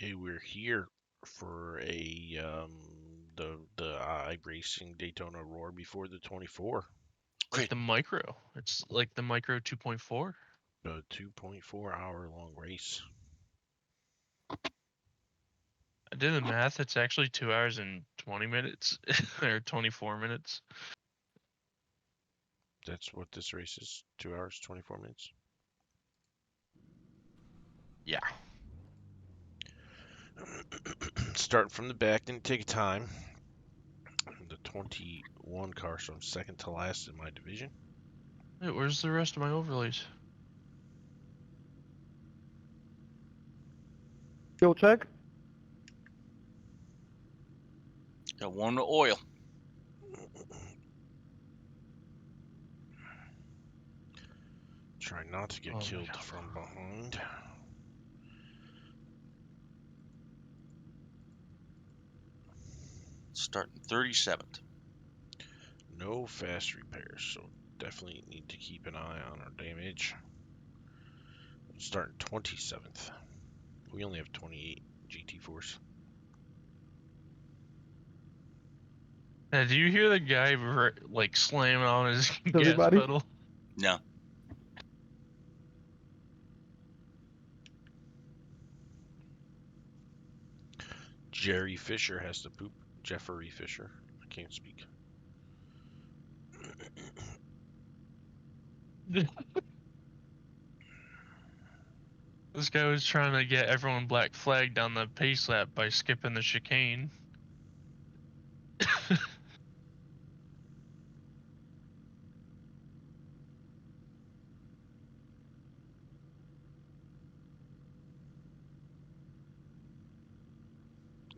Okay, we're here for the iRacing Daytona Roar before the 24. Like the micro. It's like the micro 2.4. The 2.4 hour long race. I did the math. It's actually 2 hours and 20 minutes or 24 minutes. That's what this race is. 2 hours, 24 minutes. Yeah. Starting from the back didn't take time. The 21 car, so I'm second to last in my division. Wait, where's the rest of my overlays? Fuel check. Got one with oil. Try not to get Oh my killed God. from behind. Starting 37th. No fast repairs, so definitely need to keep an eye on our damage. Starting 27th. We only have 28 GT Force. Now, do you hear the guy like slamming on his gas Everybody? pedal? No. Jerry Fisher has to poop. Jeffrey Fisher. I can't speak. This guy was trying to get everyone black flagged down the pace lap by skipping the chicane.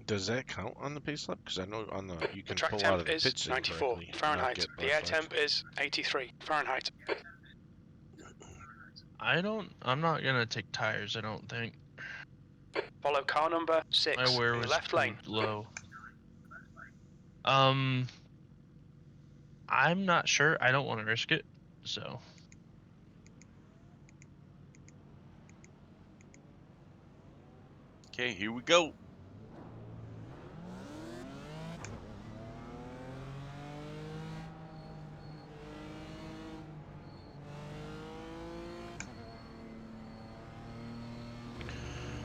Does that count on the pace lap? Because I know on the you The can track pull out temp of the is pits 94 incorrectly, not Fahrenheit. get The air black flags. temp is 83 Fahrenheit. I'm not gonna take tires, I don't think. Follow car number 6 My wear in the was left lane. low. I'm not sure. I don't want to risk it, so. Okay, here we go.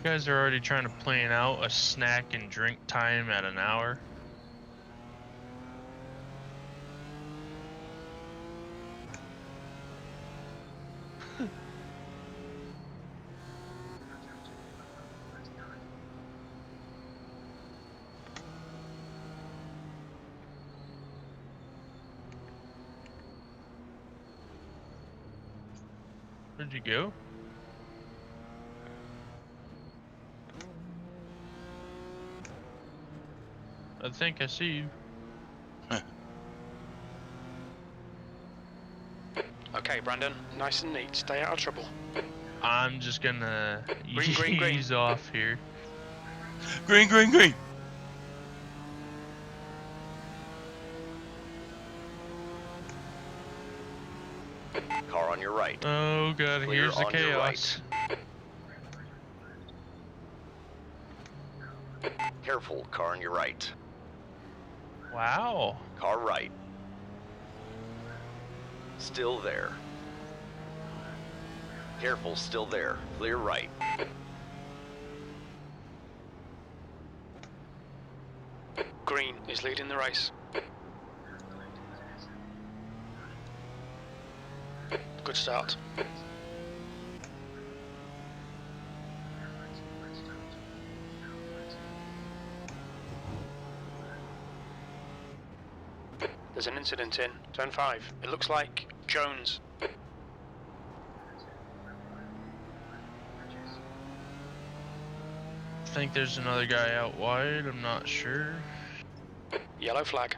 You guys are already trying to plan out a snack and drink time at an hour. Where'd you go? I think I see you. Okay, Brandon, nice and neat. Stay out of trouble. I'm just gonna Green, green, green. ease off here. Green, green, green. Car on your right. Oh god, Clear here's the on your chaos. Careful, car on your right. Wow. Car right. Still there. Careful, still there. Clear right. Green is leading the race. Good start. There's an incident in turn 5. It looks like Jones. I think there's another guy out wide, I'm not sure. Yellow flag.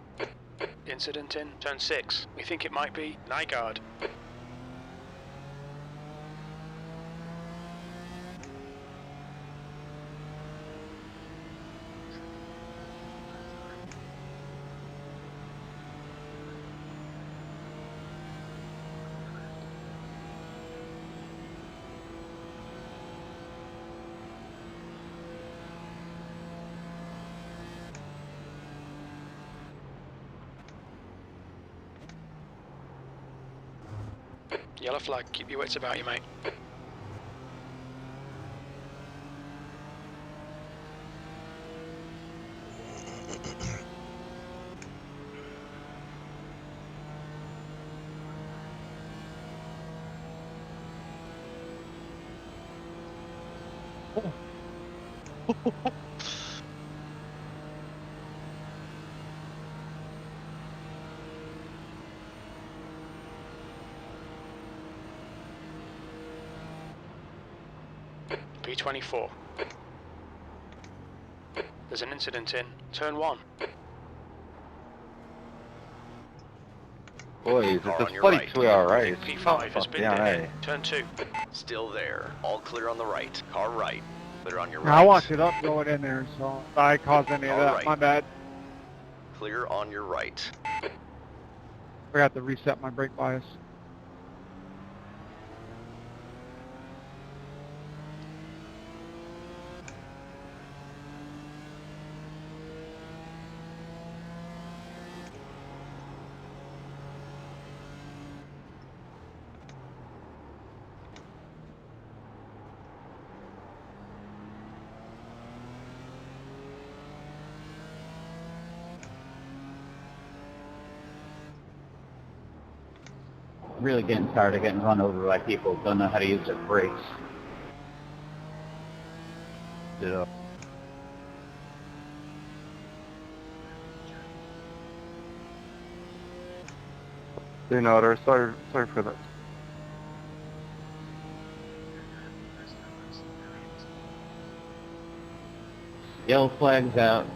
Incident in turn 6. We think it might be Nygaard. Yellow flag, keep your wits about you, mate. P24. There's an incident in turn 1. Boys, Car it's on a your funny right. 2-hour I race. think P5 has been Yeah, dead hey. in turn 2. Still there. All clear on the right. Car right. Clear on your I right. walked it up going in there, so if I caused any of All that, right. my bad. Clear on your right. Forgot to reset my brake bias. Really getting tired of getting run over by people who don't know how to use their brakes. Yeah. Leonardo, sorry for that. Yellow flags out.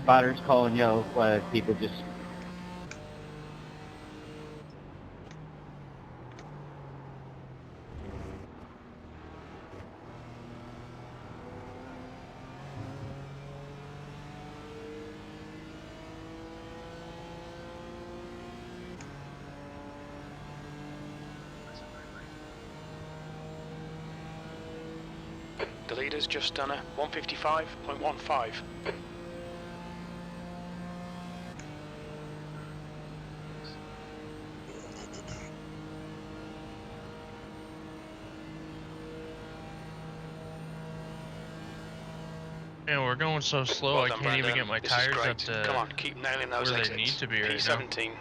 Spotters calling yellow flag. People just The leader's just done a 155.15. Man, we're going so slow. Well I done, can't even Brandon. get my This is tires great. up to Come on, keep nailing those where exits. they need to be right now. P17.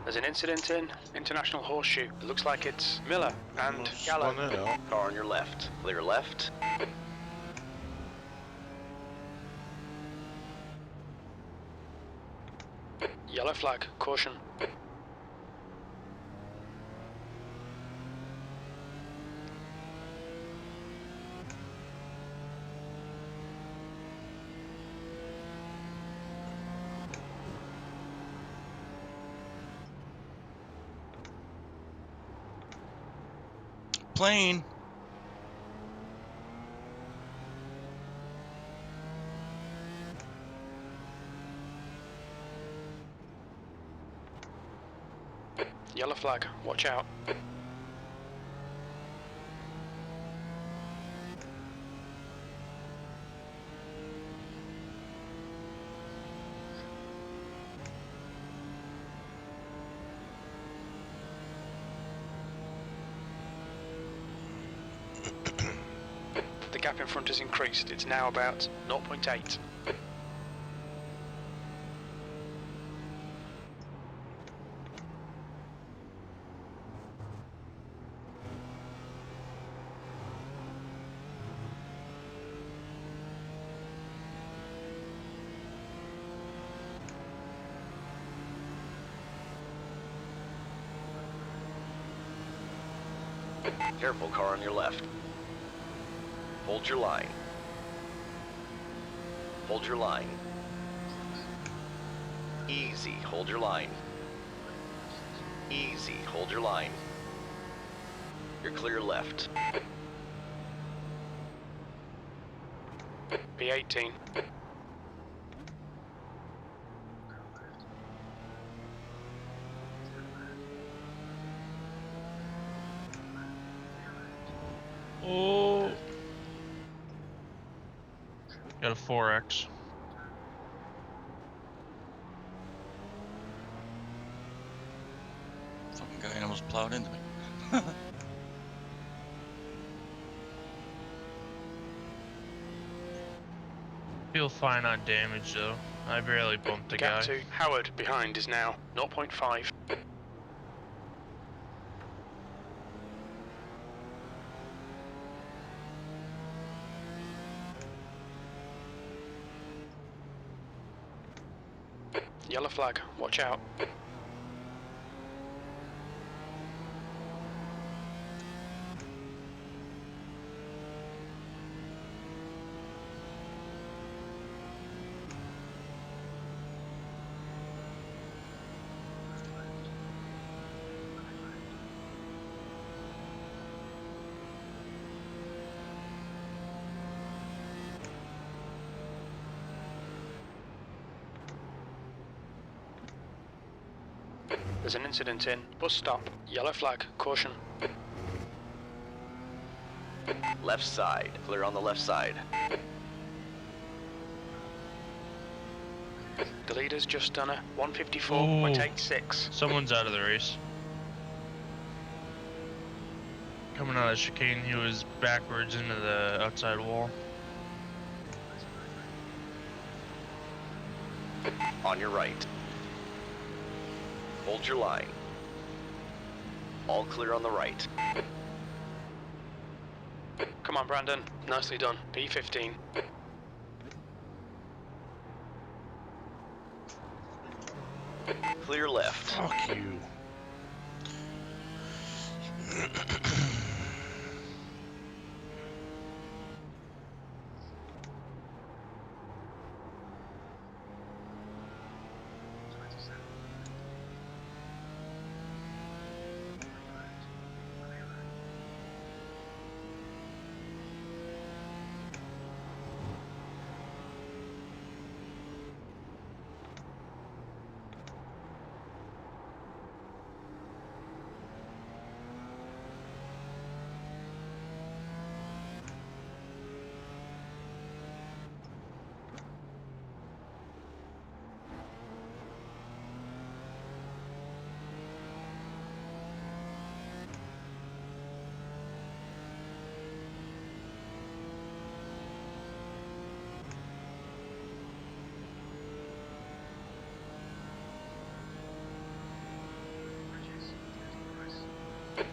There's an incident in International Horseshoe. It looks like it's Miller and Let's Gallo. spun that out. Car on your left. Clear left. Yellow flag, caution. Plane. Yellow flag, watch out. The gap in front has increased. It's now about 0.8. Careful, car on your left. Hold your line. Hold your line. Easy, hold your line. Easy, hold your line. You're clear left. P18. Oh. Got a 4X. Fucking guy almost plowed into me. Feel fine on damage though. I barely bumped the Gap guy. to Howard behind is now 0.5. Yellow flag, watch out. There's an incident in. Bus stop. Yellow flag. Caution. Left side. Clear on the left side. The leader's just done a 154.86. Someone's out of the race. Coming out of the chicane, he was backwards into the outside wall. On your right. Hold your line. All clear on the right. Come on, Brandon. Nicely done. P15. Clear left. Fuck you.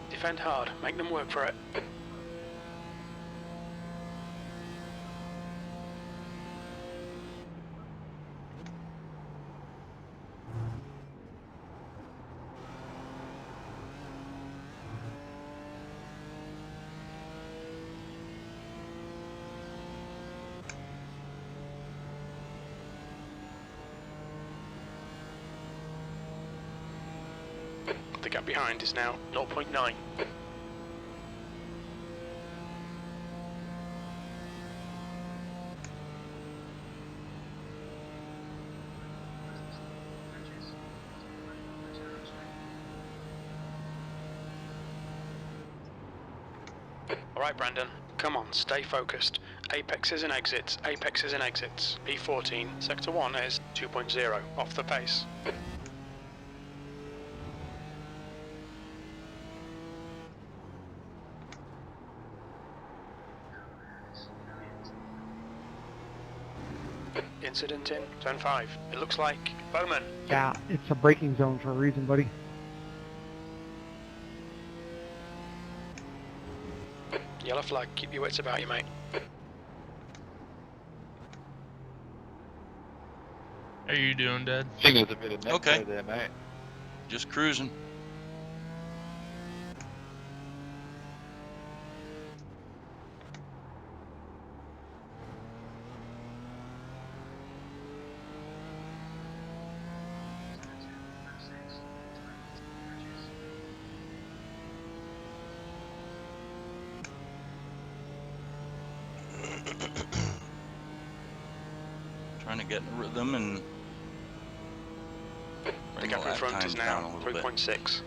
Defend hard. Make them work for it. The gap behind is now 0.9. Alright, Brandon. Come on, stay focused. Apexes and exits, apexes and exits. P14, Sector 1 is 2.0, off the pace. Incident in, turn 5. It looks like Bowman. Yeah, it's a braking zone for a reason, buddy. Yellow flag, keep your wits about you, mate. How you doing, Dad? Think it's a bit of neck Okay. there, mate. Just cruising. Trying to get in a rhythm and The bring gap in lap front is times down a now little bit. 3.6.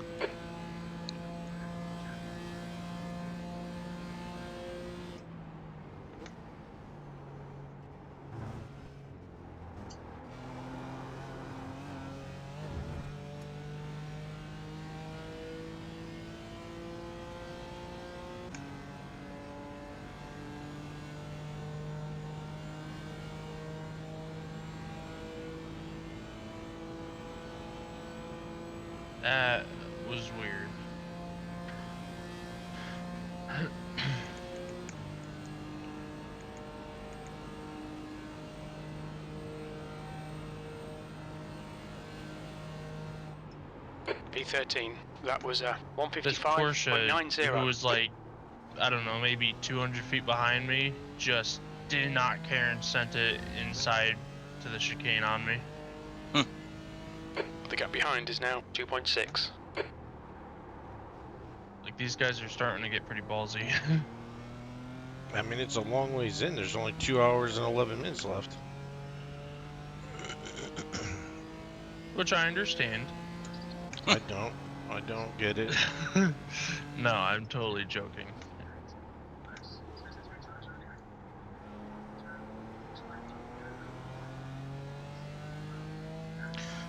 That was weird. P13. That was This Porsche, 155.90. who was like, I don't know, maybe 200 feet behind me, just did not care and sent it inside to the chicane on me. The gap behind is now 2.6. Like, these guys are starting to get pretty ballsy. I mean, it's a long ways in. There's only 2 hours and 11 minutes left. Which I understand. I don't get it. No, I'm totally joking.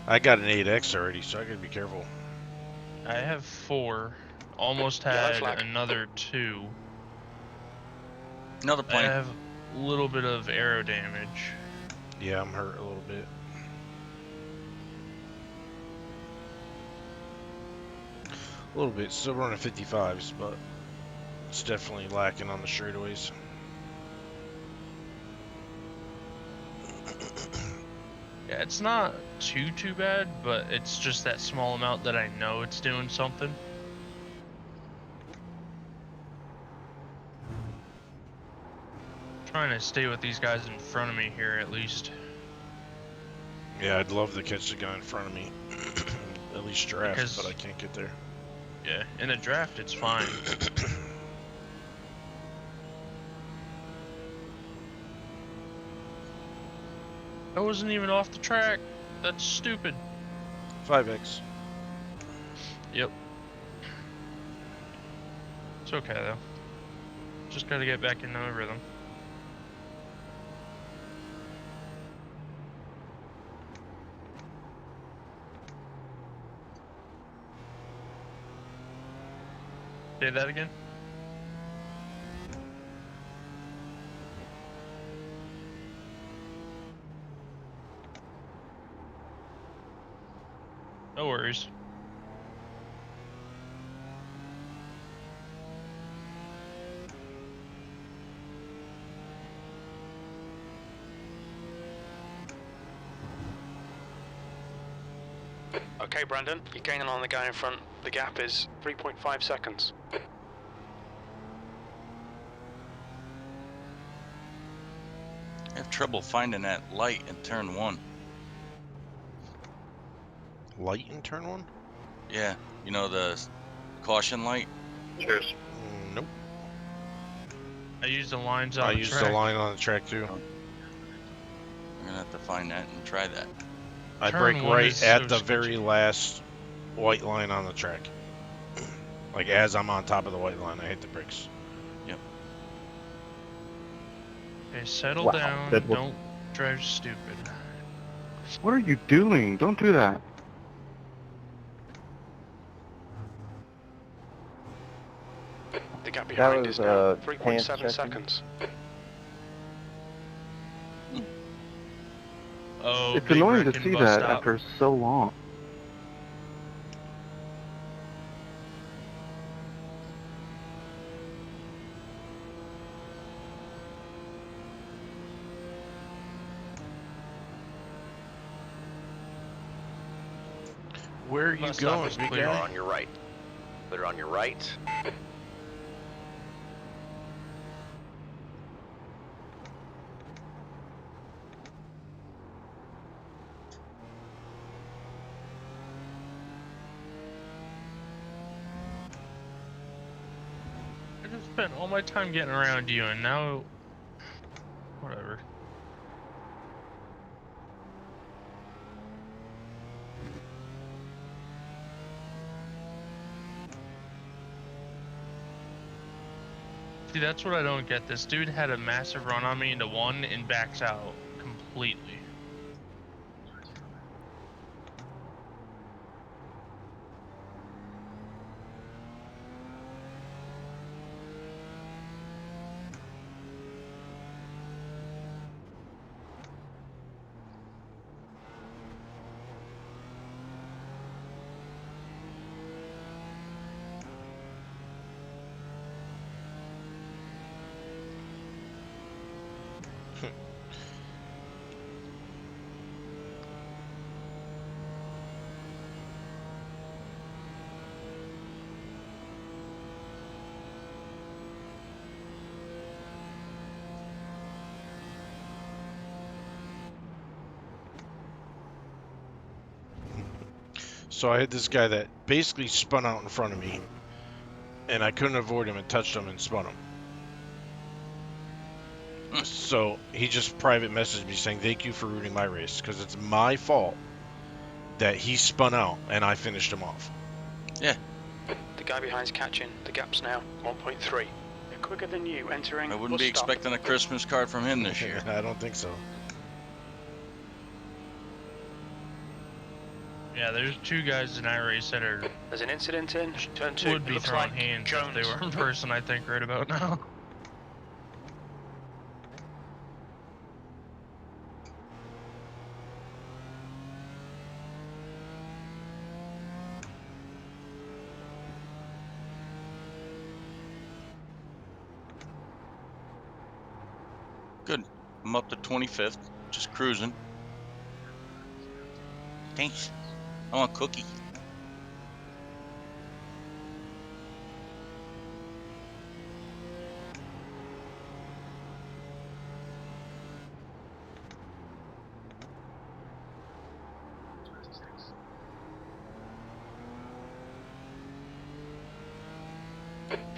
I got an 8X already, so I gotta be careful. I have 4. Almost Yellow had flag. another 2. Another I plane. have a little bit of aero damage. Yeah, I'm hurt a little bit. A little bit. Still running 55s, but it's definitely lacking on the straightaways. Yeah, it's not too bad, but it's just that small amount that I know it's doing something. Trying to stay with these guys in front of me here at least. Yeah, I'd love to catch the guy in front of me. At least draft, Because- but I can't get there. Yeah, in a draft it's fine. I wasn't even off the track. That's stupid. 5X. Yep. It's okay though. Just gotta get back into a rhythm. Say that again? No worries. Okay, Brandon, you're gaining on the guy in front. The gap is 3.5 seconds. I have trouble finding that light in turn 1. Light in turn 1? Yeah, you know the caution light? Cheers. Nope. I used the lines on I the used track. the line on the track too. We're gonna have to find that and try that. I Turn break one right is at so the sketchy. very last white line on the track. Like as I'm on top of the white line, I hit the brakes. Okay, settle Wow, down. that was- Don't drive stupid. What are you doing? Don't do that. The gap behind was, is now pants 3.7 checking? seconds. Oh, It's big annoying to wrecking see bus that stop. after so long. Where are you Bus stop going, is big clear. Clear guy? on your right. Clear on your right. I just spent all my time getting around you, and now, whatever. See, that's what I don't get. This dude had a massive run on me into 1 and backs out completely. So I had this guy that basically spun out in front of me, and I couldn't avoid him and touched him and spun him. So he just private messaged me saying, "Thank you for ruining my race, because it's my fault that he spun out and I finished him off." The guy behind's catching. The gap's now 1.3. They're quicker than you entering. I wouldn't bus be stop. expecting a Christmas card from him this year. I don't think so. Yeah, there's two guys in our race that are There's an incident in turn 2. would be Looks throwing like hands Jones. if they were in person, I think, right about now. Good. I'm up to 25th, just cruising. Thanks. I want a cookie.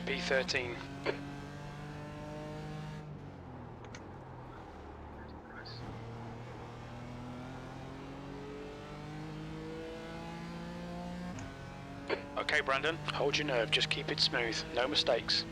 B13. Okay, Brandon, hold your nerve, just keep it smooth, no mistakes.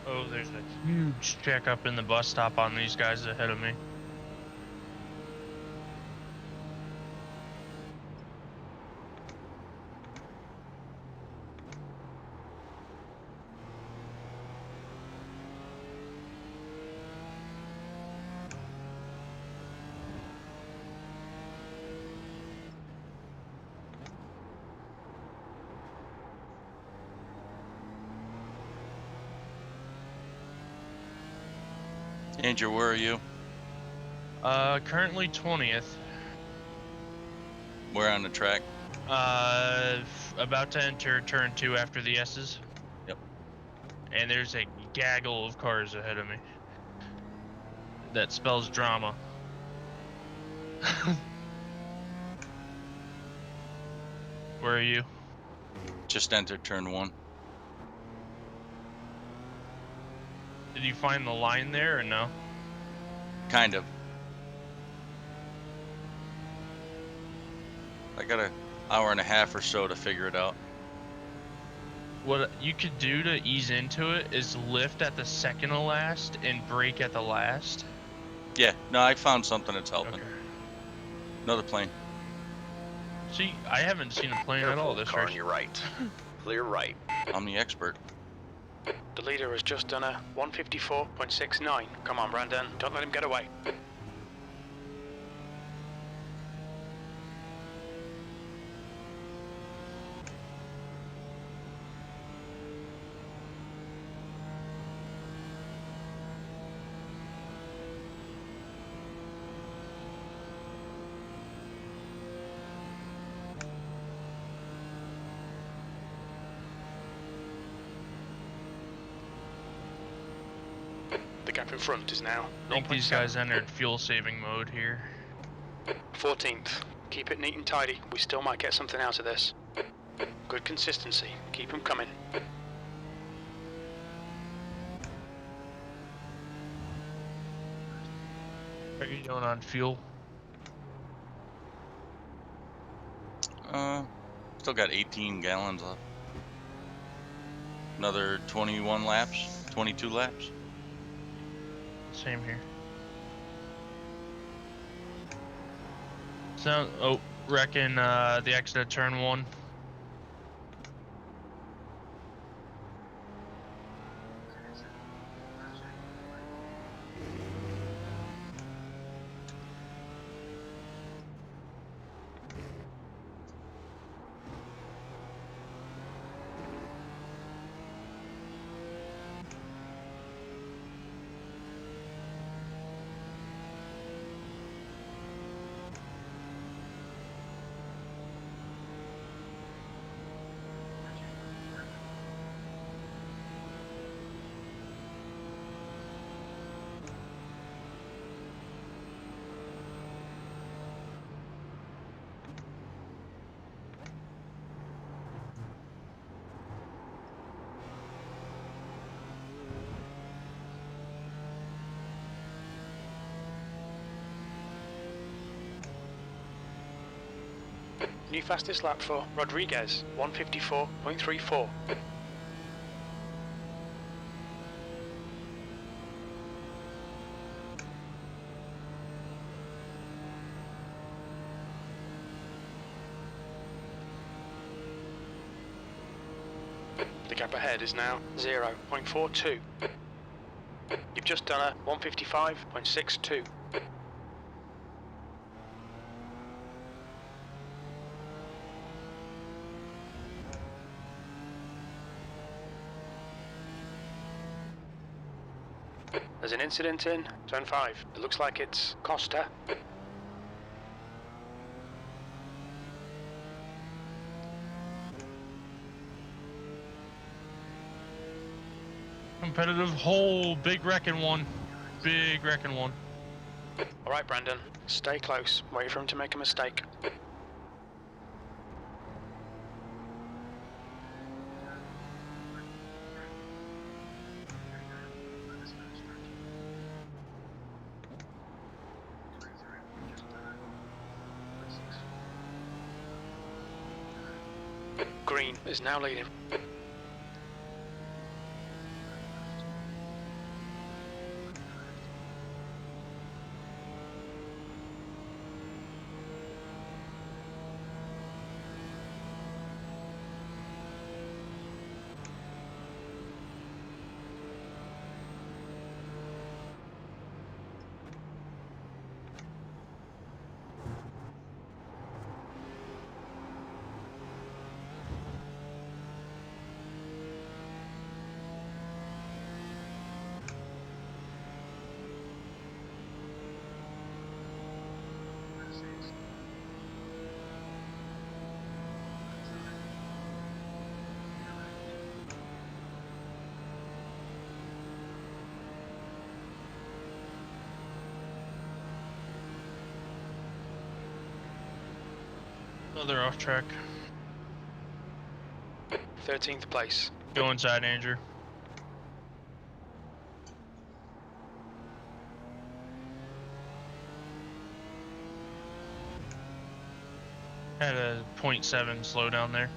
Oh, there's a huge check up in the bus stop on these guys ahead of me. Andrew, where are you? Currently 20th. Where on the track? About to enter turn 2 after the S's. Yep. And there's a gaggle of cars ahead of me. That spells drama. Where are you? Just entered turn 1. Did you find the line there or no? Kind of. I got an hour and a half or so to figure it out. What you could do to ease into it is lift at the second to last and brake at the last. Yeah, no, I found something that's helping. Okay. Another plane. See, I haven't seen a plane at all Careful, this car on race. your right. Clear right. I'm the expert. The leader has just done a 154.69. Come on, Brandon, don't let him get away. The gap in front is now I think these 0.7. guys entered fuel saving mode here. 14th. Keep it neat and tidy. We still might get something out of this. Good consistency. Keep them coming. Are you doing on fuel? Still got 18 gallons left. Another 21 laps, 22 laps. Same here. So, oh, reckon the exit of turn 1. New fastest lap for Rodriguez, 154.34. The gap ahead is now 0.42. You've just done a 155.62. There's an incident in turn 5. It looks like it's Costa. Competitive hole, big wrecking one. Big wrecking one. Alright, Brandon, stay close. Wait for him to make a mistake. Green is now leading. Oh, they're off track. 13th place. Go inside, Andrew. Had a 0.7 slow down there.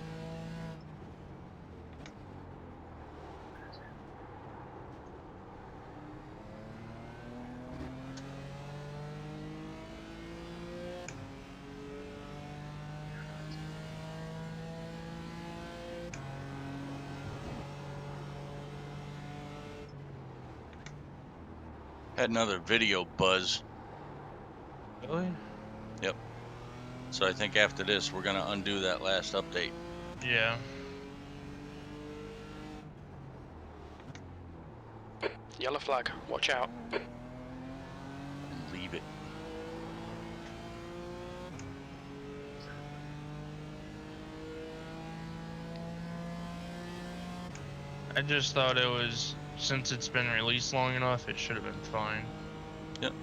Had another video buzz. Really? Yep. So I think after this, we're gonna undo that last update. Yeah. Yellow flag, watch out. And leave it. I just thought it was, since it's been released long enough, it should have been fine. Yep.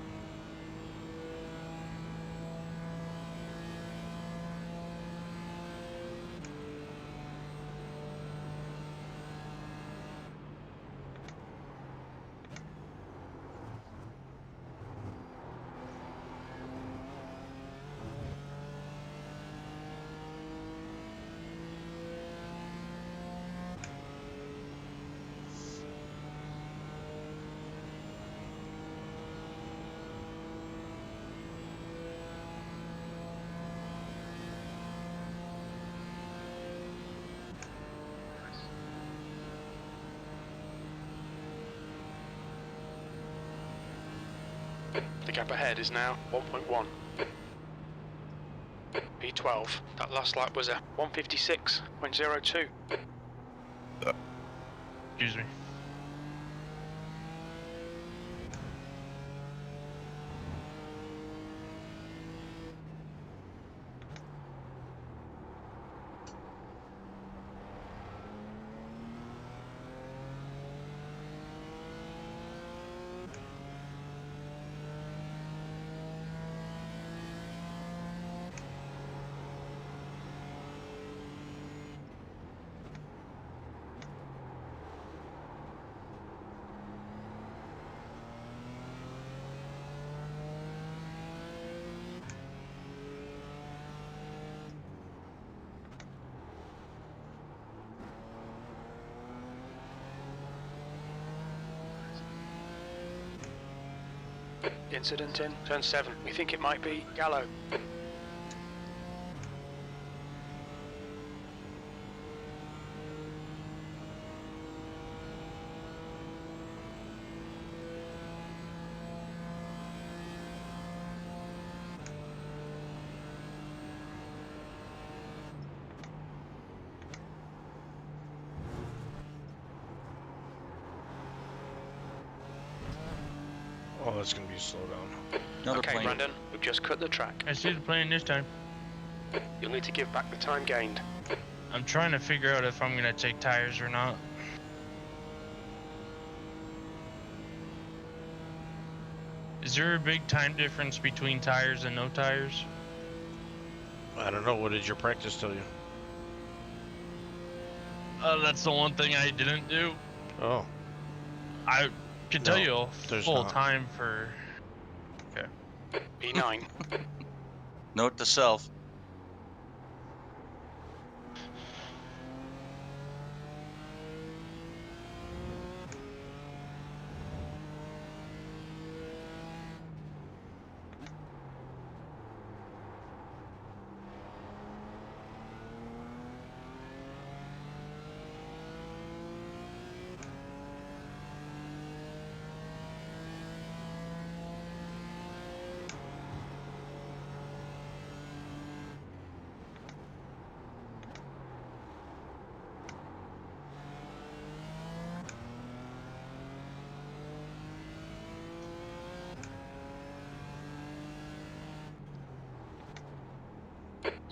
The gap ahead is now 1.1. P12, that last lap was a 156.02. Excuse me. Incident in turn 7. We think it might be Gallo. Oh, that's gonna be a slowdown. Another Okay, plane. Brandon, we've just cut the track. I see the plane this time. You'll need to give back the time gained. I'm trying to figure out if I'm gonna take tires or not. Is there a big time difference between tires and no tires? I don't know. What did your practice tell you? That's the one thing I didn't do. Oh, I could tell No, you a there's full not. time for. P9. Note to self.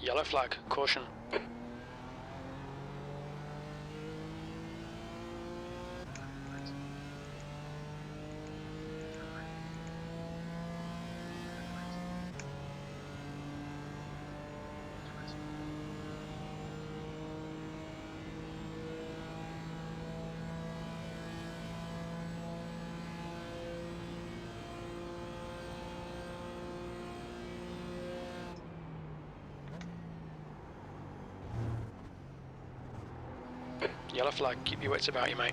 Yellow flag. Caution. Yellow flag. Keep your wits about you, mate.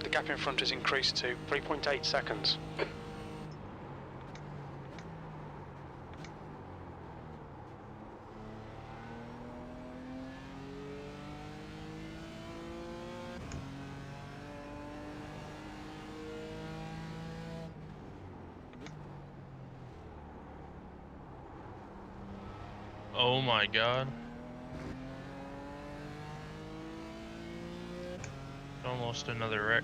The gap in front has increased to 3.8 seconds. Oh my god. Almost another wreck.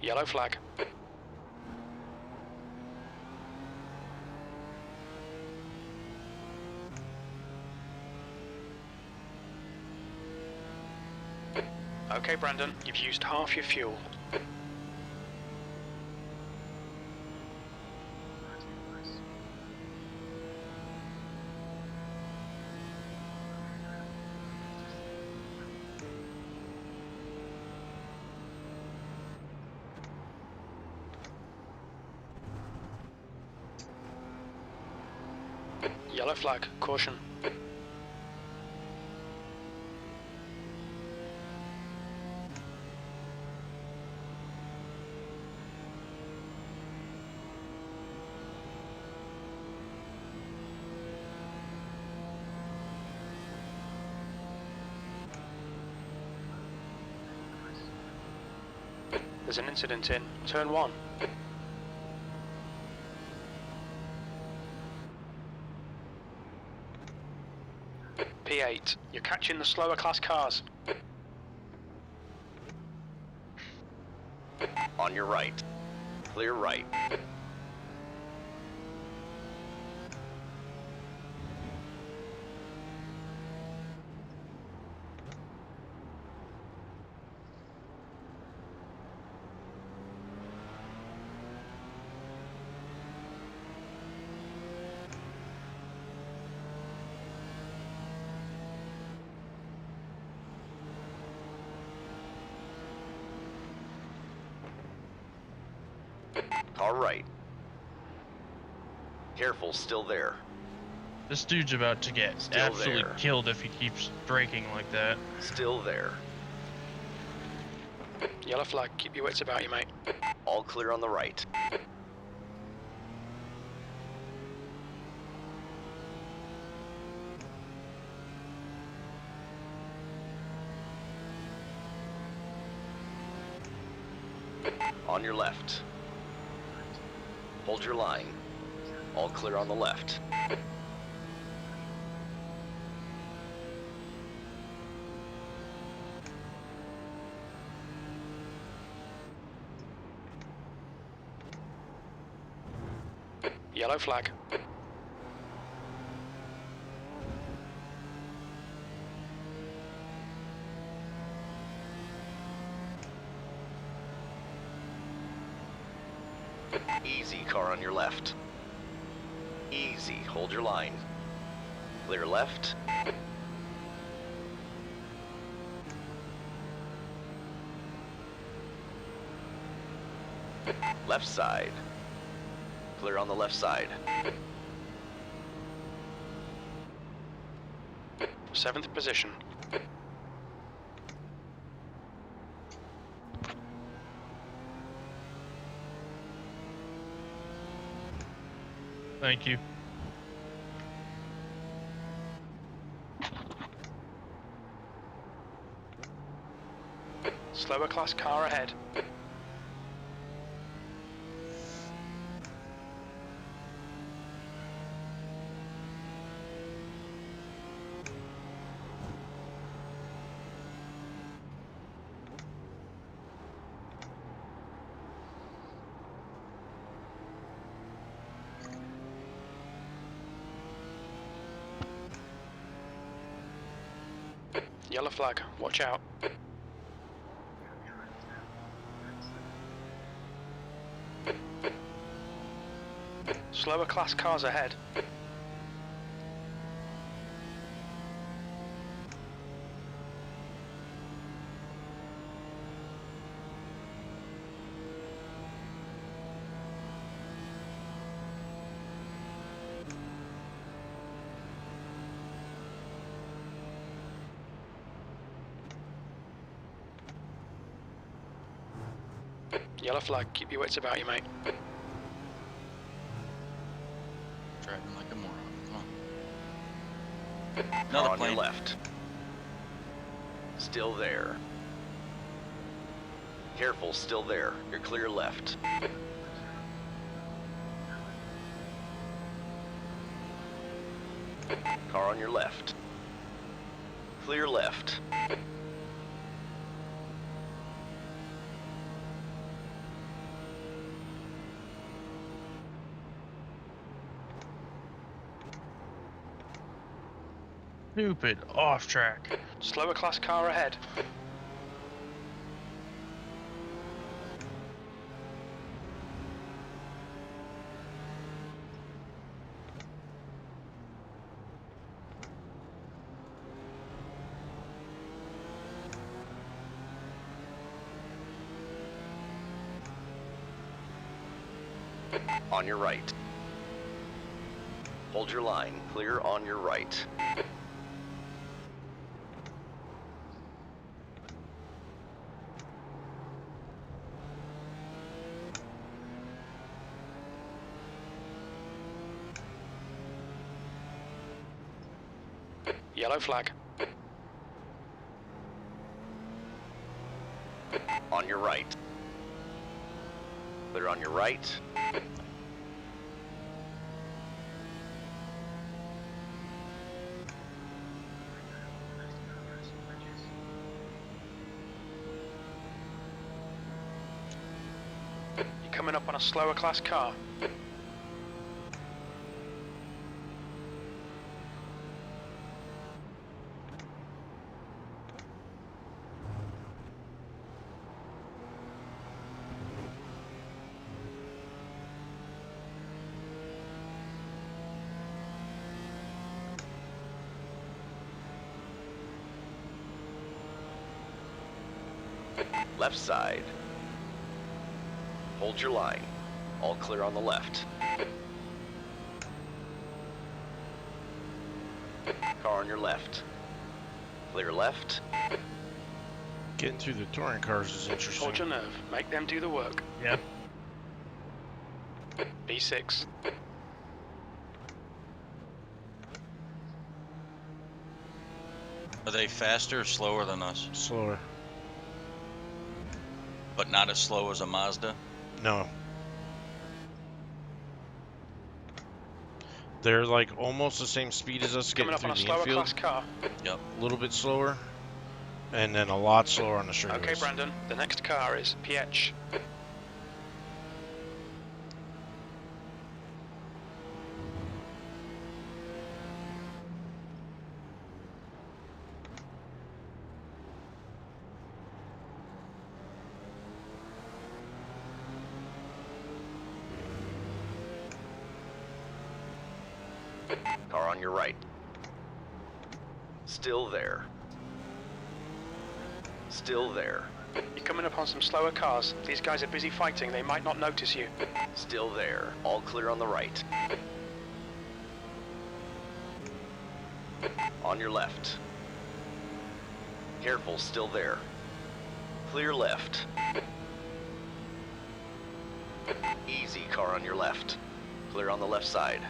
Yellow flag. Okay, Brandon, you've used half your fuel. Yellow flag, caution. There's an incident in turn 1. P8, you're catching the slower class cars. On your right. Clear right. Car right. Careful, still there. This dude's about to get Still absolutely there. killed if he keeps braking like that. Still there. Yellow flag, keep your wits about you, mate. All clear on the right. On your left. Hold your line. All clear on the left. Yellow flag. Easy, car on your left. Easy, hold your line. Clear left. Left side. Clear on the left side. 7th position. Thank you. Slower class car ahead. Yellow flag, watch out. Slower class cars ahead. Yellow flag, keep your wits about you, mate. Driving like a moron. Come on. Car Another on your plane. left. Still there. Careful, still there. You're clear left. Car on your left. Clear left. Stupid off track. Slower class car ahead. On your right. Hold your line. Clear on your right. Yellow flag. On your right. Clear on your right. You're coming up on a slower class car. Left side. Hold your line. All clear on the left. Car on your left. Clear left. Getting through the touring cars is interesting. Hold your nerve. Make them do the work. Yep. B6. Are they faster or slower than us? Slower. But not as slow as a Mazda? No. They're like almost the same speed as us Coming getting up on through a the slower infield. class car. A little bit slower. And then a lot slower on the straightaways. Okay, Brandon. The next car is PH. Car on your right. Still there. Still there. You're coming up on some slower cars. These guys are busy fighting. They might not notice you. Still there. All clear on the right. On your left. Careful, still there. Clear left. Easy, car on your left. Clear on the left side.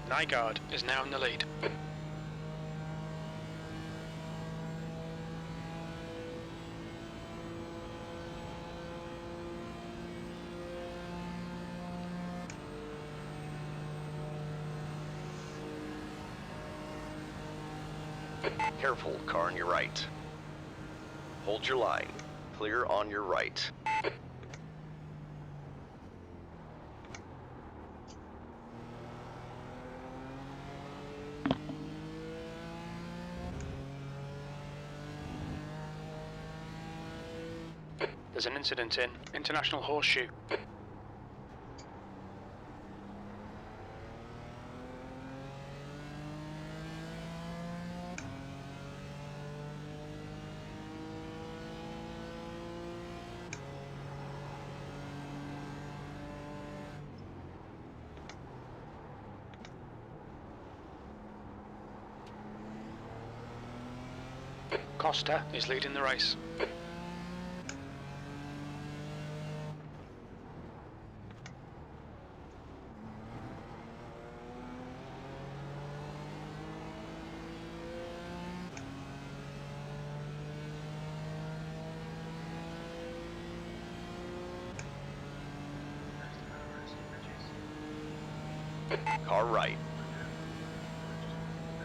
Nygaard is now in the lead. Careful, car on your right. Hold your line. Clear on your right. There's an incident in International Horseshoe. Costa is leading the race. Car right.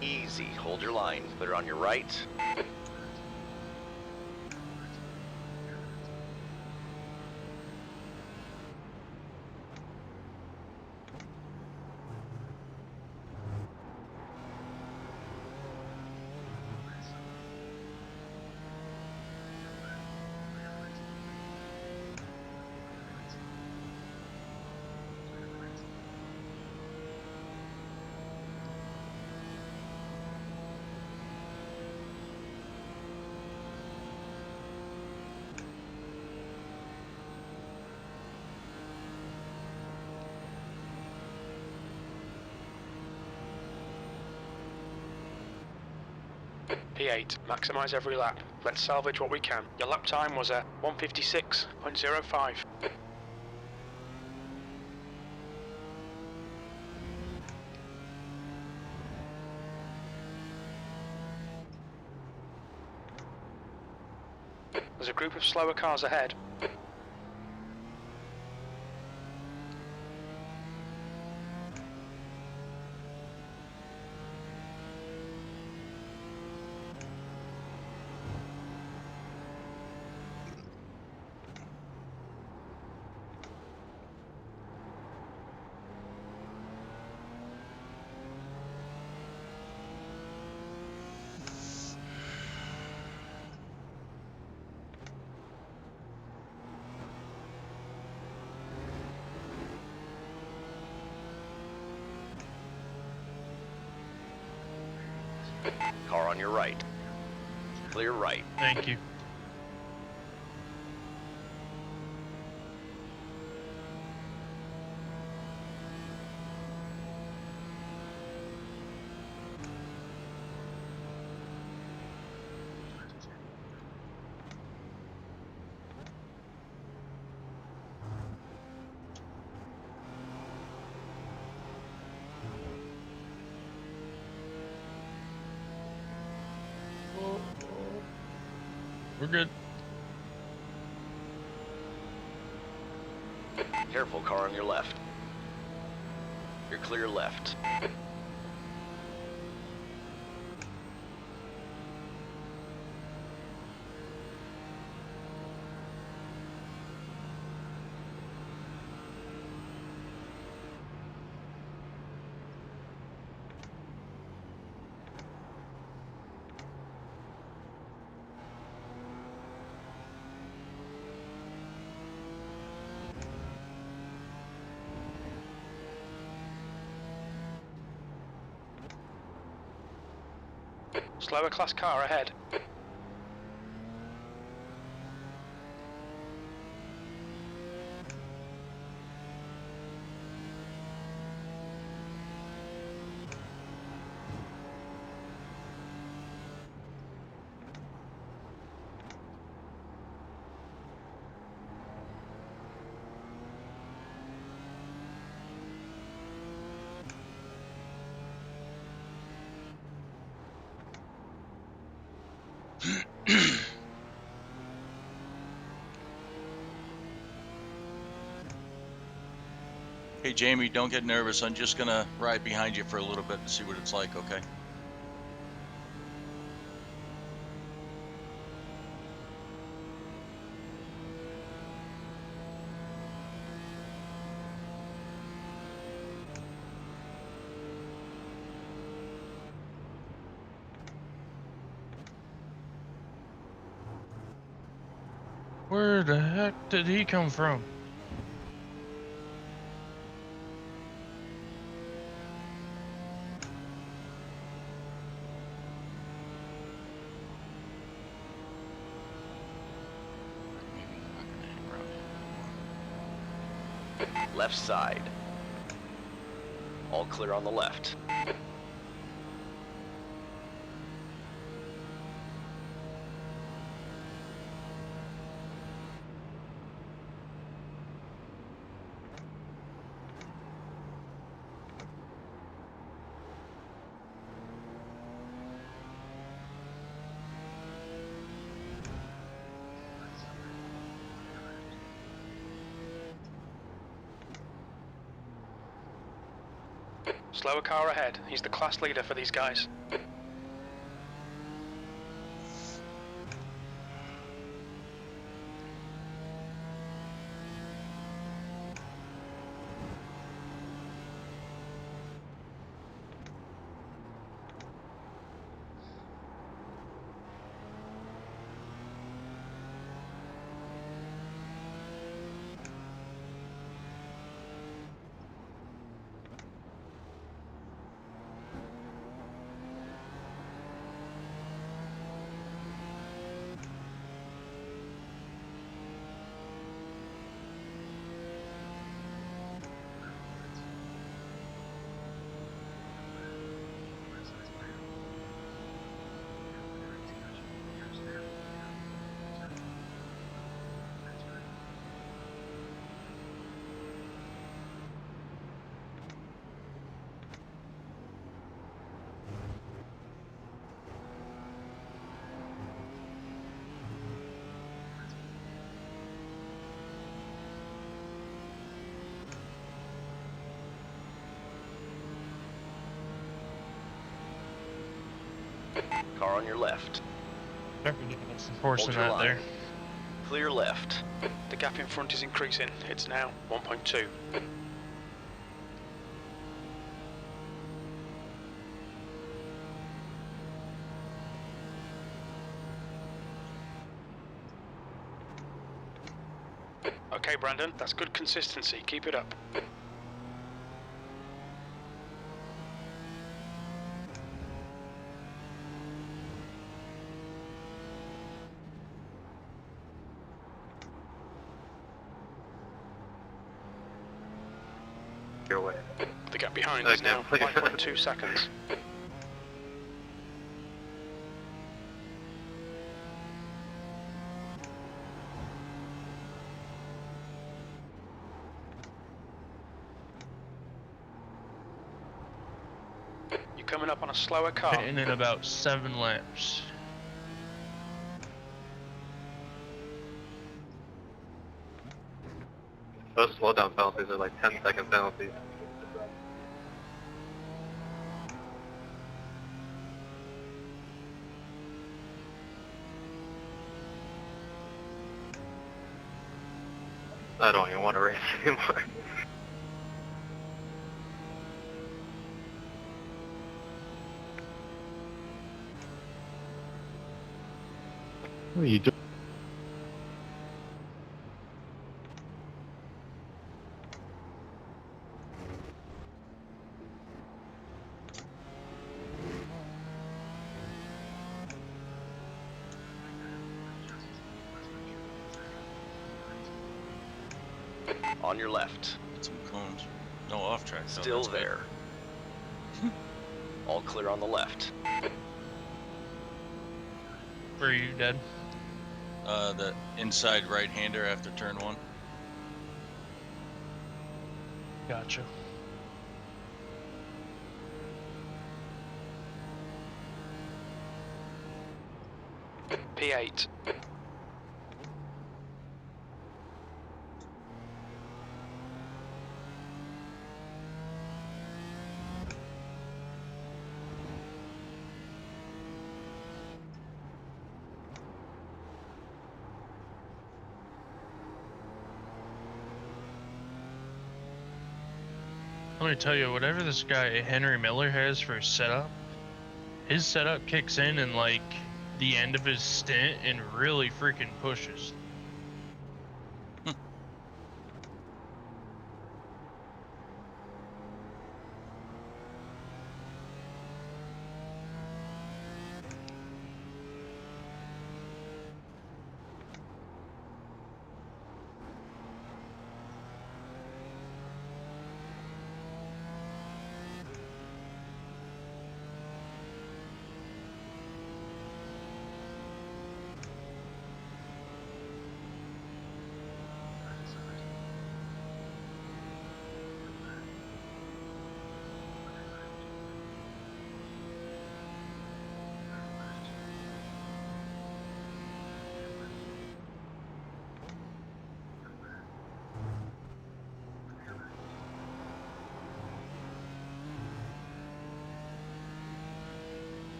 Easy, hold your line. Clear on your right. P8. Maximize every lap. Let's salvage what we can. Your lap time was a 156.05. There's a group of slower cars ahead. Car on your right. Clear right. Thank you. We're good. Careful, car on your left. You're clear left. Slower class car ahead. Hey, Jamie, don't get nervous. I'm just gonna ride behind you for a little bit and see what it's like, okay? Where the heck did he come from? Left side. All clear on the left. Slower car ahead. He's the class leader for these guys. Car on your left. Forcing Hold your that line. there. Clear left. The gap in front is increasing. It's now 1.2. Okay, Brandon, that's good consistency. Keep it up. Your way. The gap behind is now Okay. 5.2 seconds. You're coming up on a slower car. Hitting in about 7 laps. Those slowdown penalties are like 10-second penalties. I don't even want to race anymore. What are you doing? On your left. Some cones. No off track. though, Still that's good. there. All clear on the left. Where are you, dead? The inside right-hander after turn 1. Gotcha. P8. Let me tell you, whatever this guy Henry Miller has for his setup kicks in like the end of his stint and really freaking pushes.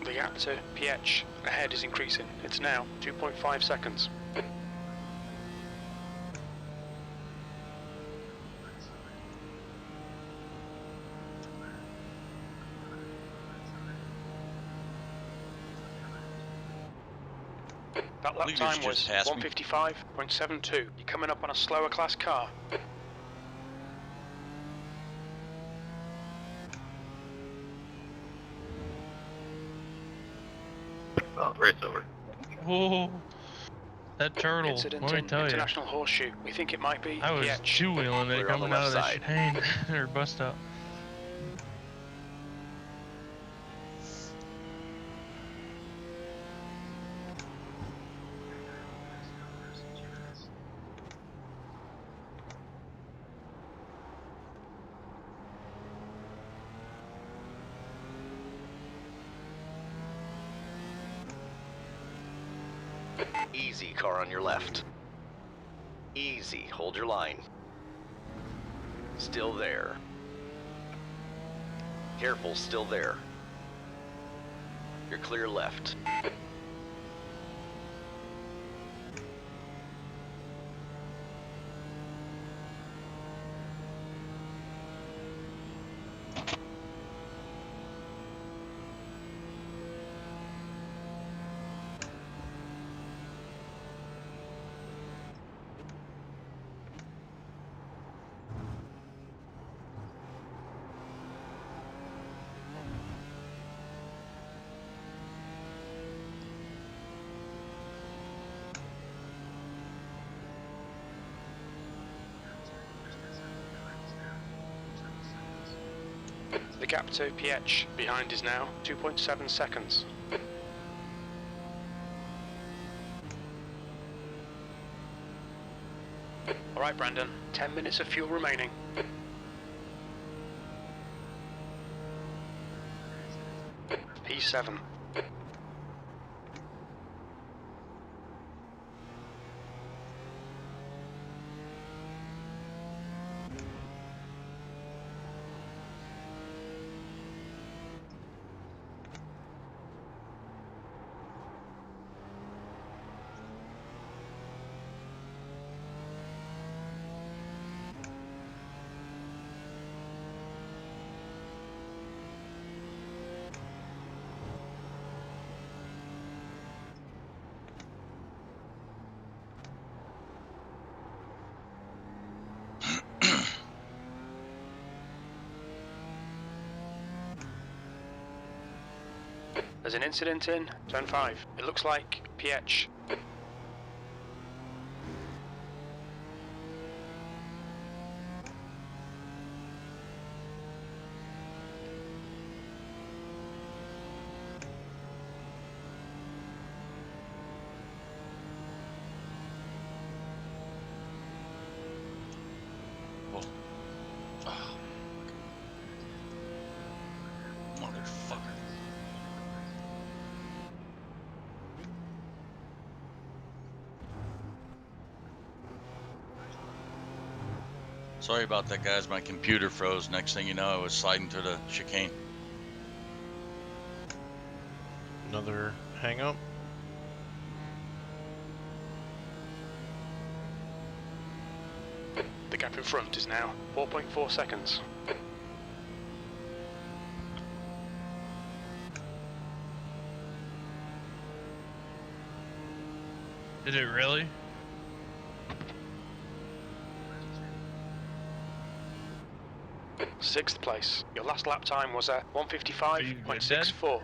The gap to PH ahead is increasing. It's now 2.5 seconds. That lap Leaders time just was passed me. 155.72. You're coming up on a slower class car. Oh, race over. Whoa, that turtle, Incident let me in tell you. International Horseshoe. We think it might be I was PH. two-wheeling it Clear on the coming out of the left chicane, or bus stop. Easy, car on your left. Easy. Hold your line. Still there. Careful, still there. You're clear left. The gap to PH behind is now 2.7 seconds. Alright, Brandon, 10 minutes of fuel remaining. P7. There's an incident in turn 5. It looks like PH. Motherfucker. Sorry about that, guys. My computer froze. Next thing you know, I was sliding to the chicane. Another hang up. The gap in front is now 4.4 seconds. Did it really? Sixth place. Your last lap time was at 1:55.64.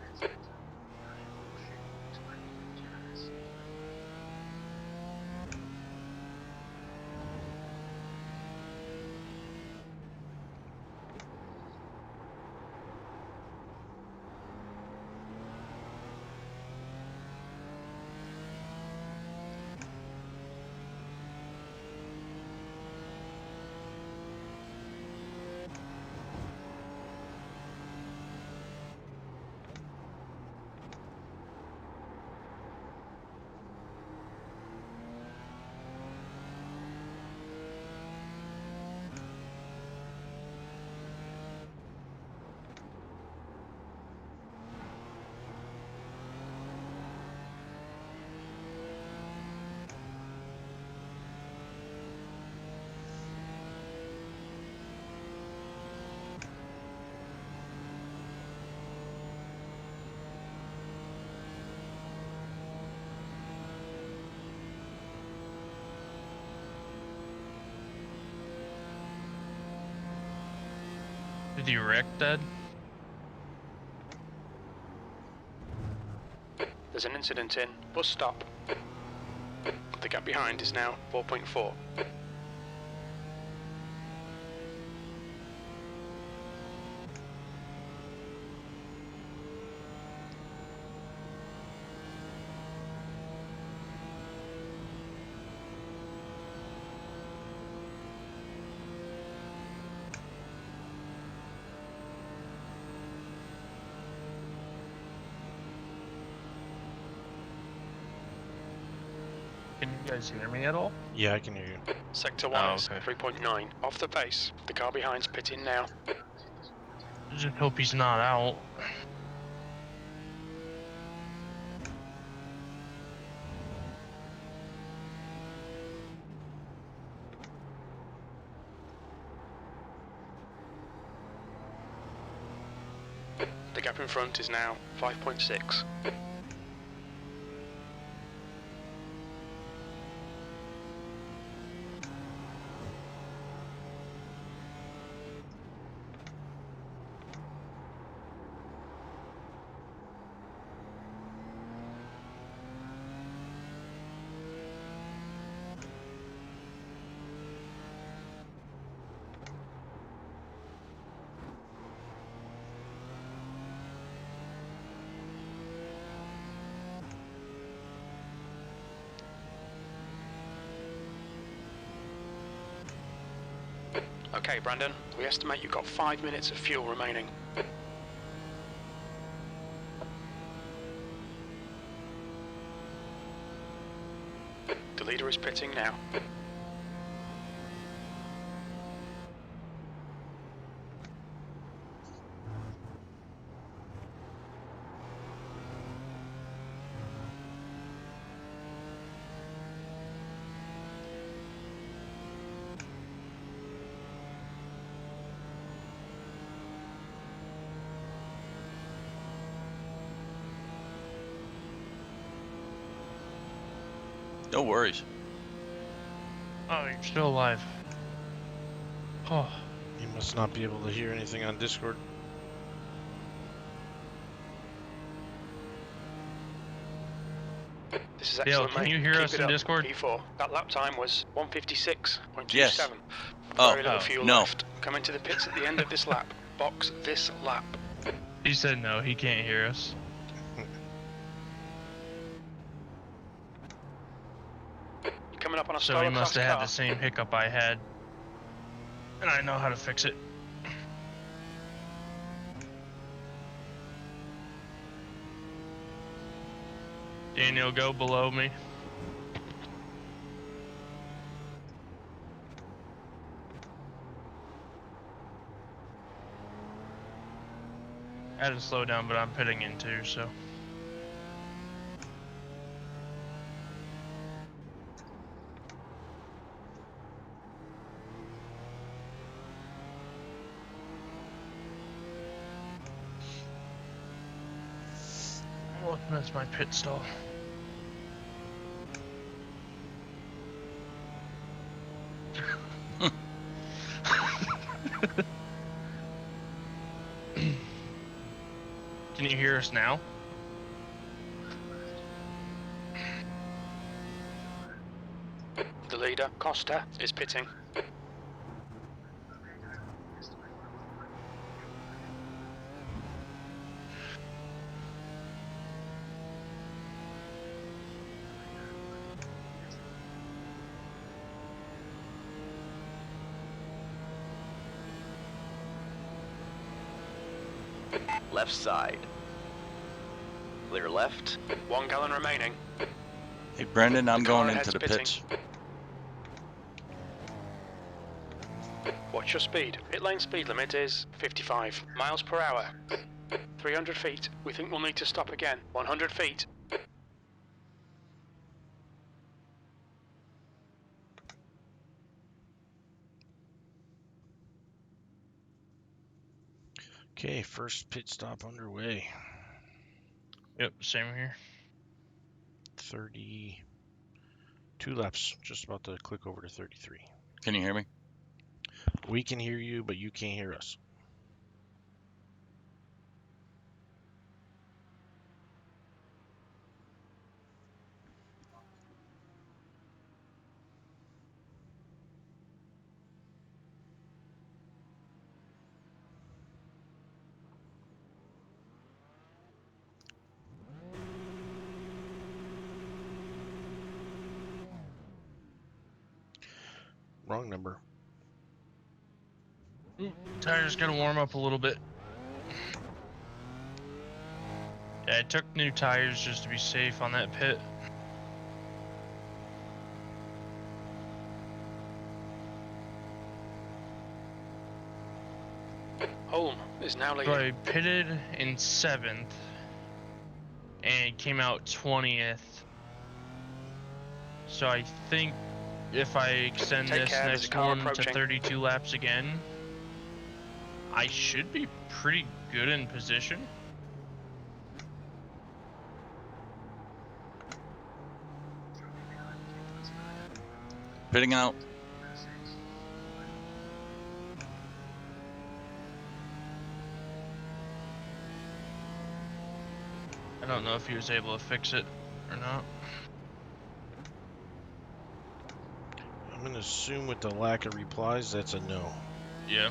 Did you wreck that? There's an incident in bus stop. The gap behind is now 4.4. Can you guys hear me at all? Yeah, I can hear you. Sector 1 Oh, is okay. 3.9. Off the pace. The car behind's pitting now. Just hope he's not out. The gap in front is now 5.6. Okay, Brandon, we estimate you've got 5 minutes of fuel remaining. The leader is pitting now. No worries. Oh, you're still alive. Oh, You must not be able to hear anything on Discord. This is Dale, excellent, can mate. you hear Keep us it in up. Discord? P4. That lap time was 156.27. Yes. Oh. Very little Oh. fuel No. left. Come into the pits at the end of this lap. Box this lap. he said no, he can't hear us. You're coming up on a So slower he must class have had car. the same hiccup I had. And I know how to fix it. Daniel, go below me. I had to slow down, but I'm pitting in too, so. Well, that's my pit stall. Can you hear us now? The leader, Costa, is pitting. Left side. Clear left. 1 gallon remaining. Hey, Brendan, I'm The car going ahead's into the pitting. pits. Watch your speed. Pit lane speed limit is 55 miles per hour. 300 feet. We think we'll need to stop again. 100 feet. Okay, first pit stop underway. Yep, same here. 32 laps. Just about to click over to 33. Can you hear me? We can hear you, but you can't hear us. Wrong number. Tires gotta warm up a little bit. Yeah, I took new tires just to be safe on that pit. Ulm is now So leading. I pitted in 7th and came out 20th. So I think if I extend Take this care, there's a next car one to approaching. 32 laps again, I should be pretty good in position. Pitting out. I don't know if he was able to fix it or not. I'm gonna assume with the lack of replies, that's a no. Yeah.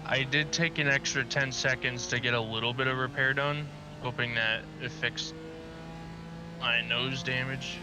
I did take an extra 10 seconds to get a little bit of repair done, hoping that it fixed my nose damage.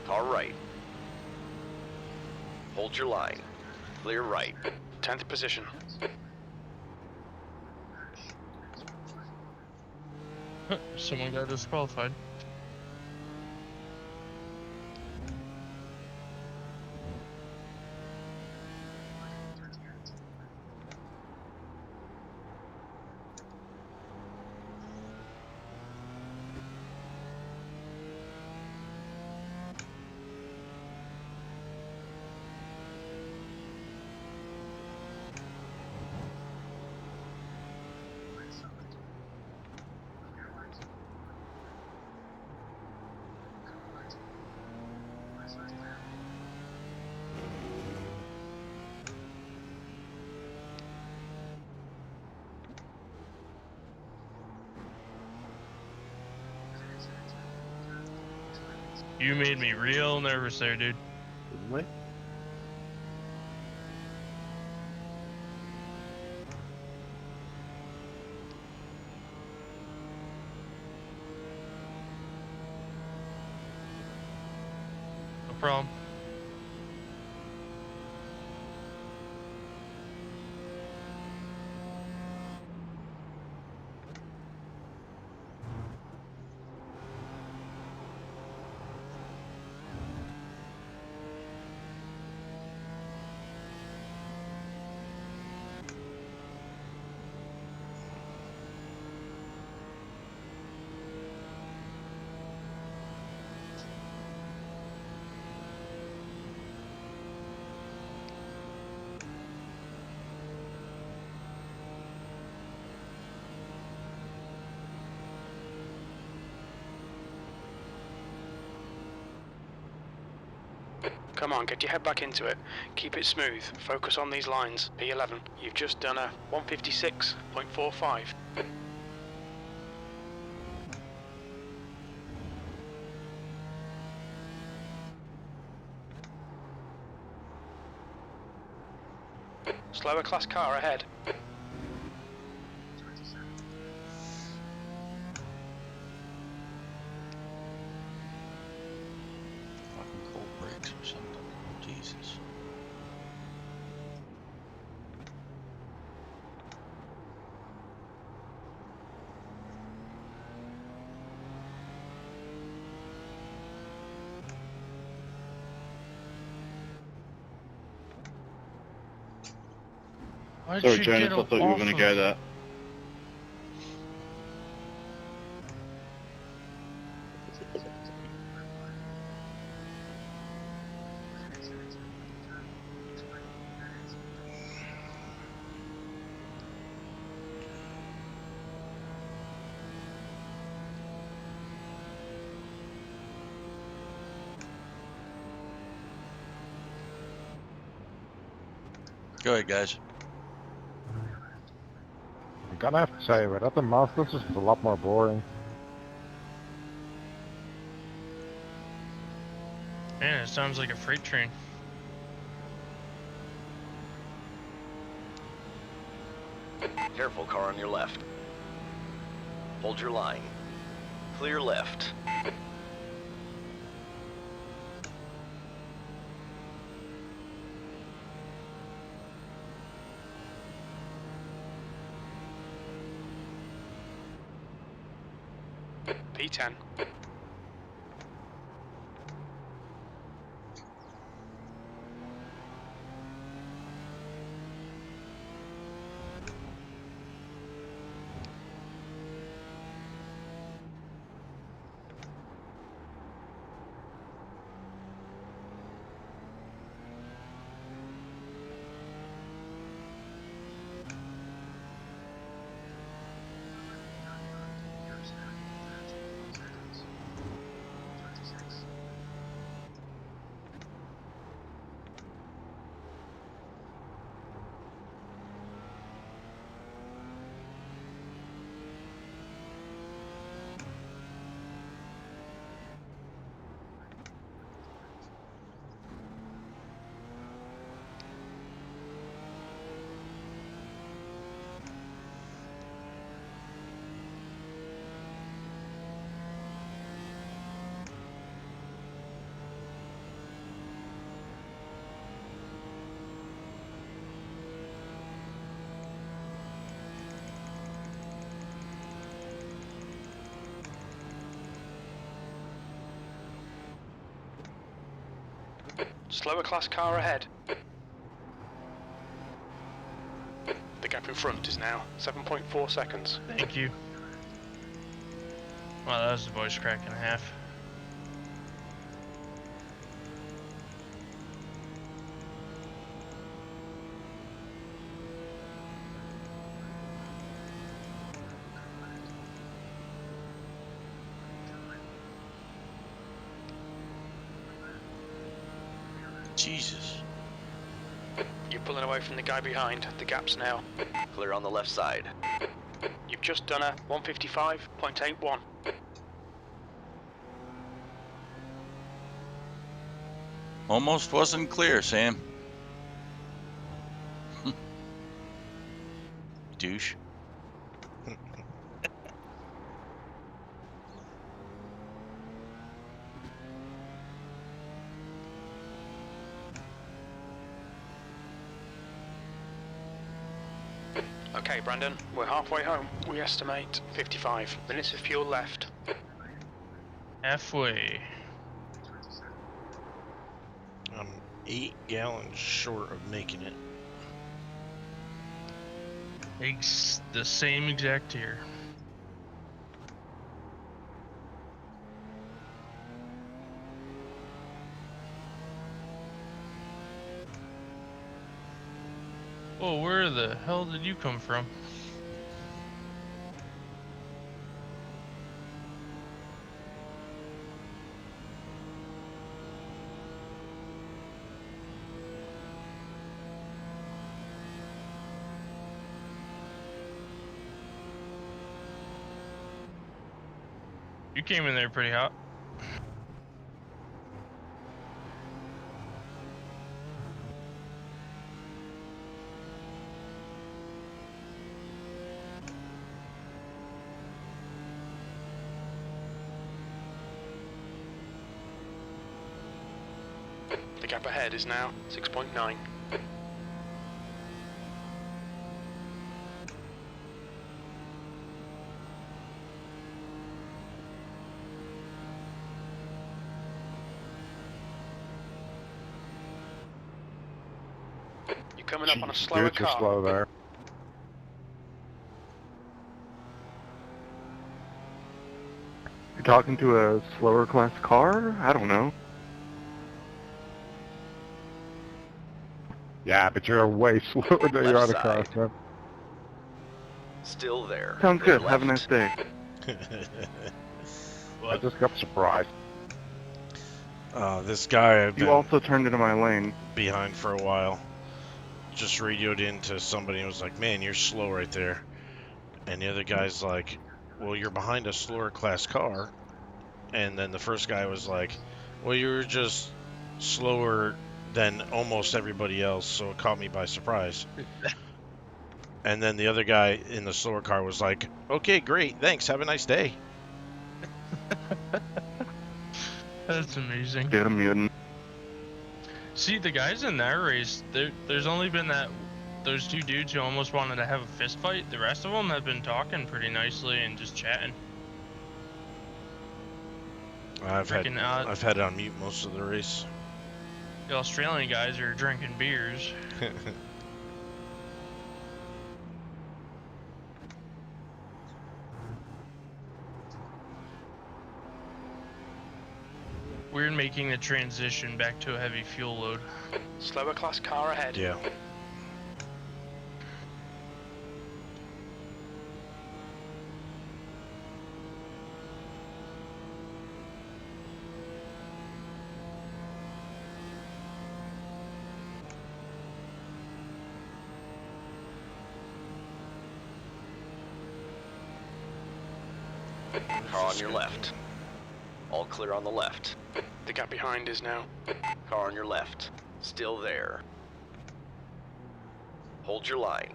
Car right. Hold your line. Clear right. 10th position. Someone got disqualified. You made me real nervous there, dude. What? No problem. Come on, get your head back into it. Keep it smooth. Focus on these lines. P11. You've just done a 156.45. Slower class car ahead. Fucking cold brakes or something. Jesus. Why'd Sorry, you Jonas, get I thought you were off going to of go me? there. Go ahead, guys. I'm gonna have to say, without the mouse, this is a lot more boring. Man, it sounds like a freight train. Careful, car on your left. Hold your line. Clear left. P10. Slower class car ahead. The gap in front is now 7.4 seconds. Thank you. Wow, that was the voice crack in half. Jesus. You're pulling away from the guy behind. The gap's now. Clear on the left side. You've just done a 155.81. Almost wasn't clear, Sam. Douche. Okay, Brandon, we're halfway home. We estimate 55 minutes of fuel left. Halfway. I'm 8 gallons short of making it. The same exact here. Whoa, where the hell did you come from? You came in there pretty hot. The gap ahead is now 6.9. You're coming up on a slower Dudes are car. slow there. You're talking to a slower class car? I don't know. Yeah, but you're way slower than you are Left to cross, side. man. Still there. Sounds Clear good. Have a nice left. day. I just got surprised. This guy I've You been also turned into my lane. behind for a while. just radioed into somebody and was like, "Man, you're slow right there." And the other guy's like, "Well, you're behind a slower class car." And then the first guy was like, "Well, you were just slower than almost everybody else, so it caught me by surprise." And then the other guy in the slower car was like, "Okay, great, thanks, have a nice day." That's amazing. Get a mutant. See, the guys in that race, there's only been those two dudes who almost wanted to have a fist fight. The rest of them have been talking pretty nicely and just chatting. I've had Freaking, it on mute most of the race. The Australian guys are drinking beers. We're making the transition back to a heavy fuel load. Slower class car ahead. Yeah. Car on your left. All clear on the left. The gap behind is now. Car on your left. Still there. Hold your line.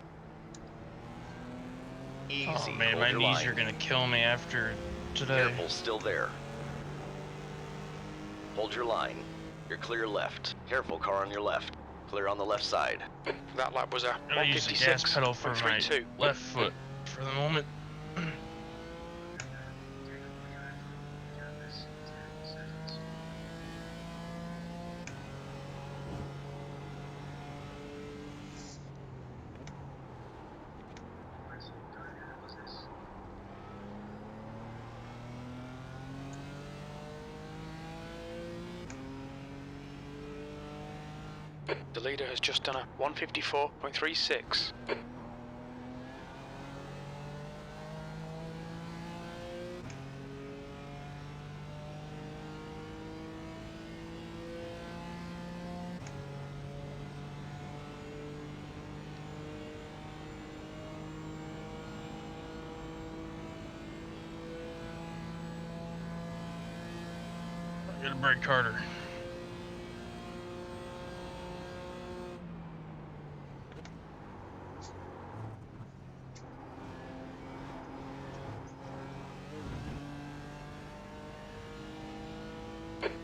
Easy. Oh man, hold my your knees line. are gonna kill me after today. Careful, still there. Hold your line. You're clear left. Careful, car on your left. Clear on the left side. That lap was a I'm gonna use the gas pedal for my 156.32. left foot for the moment. The leader has just done a 154.36. I gotta brake harder.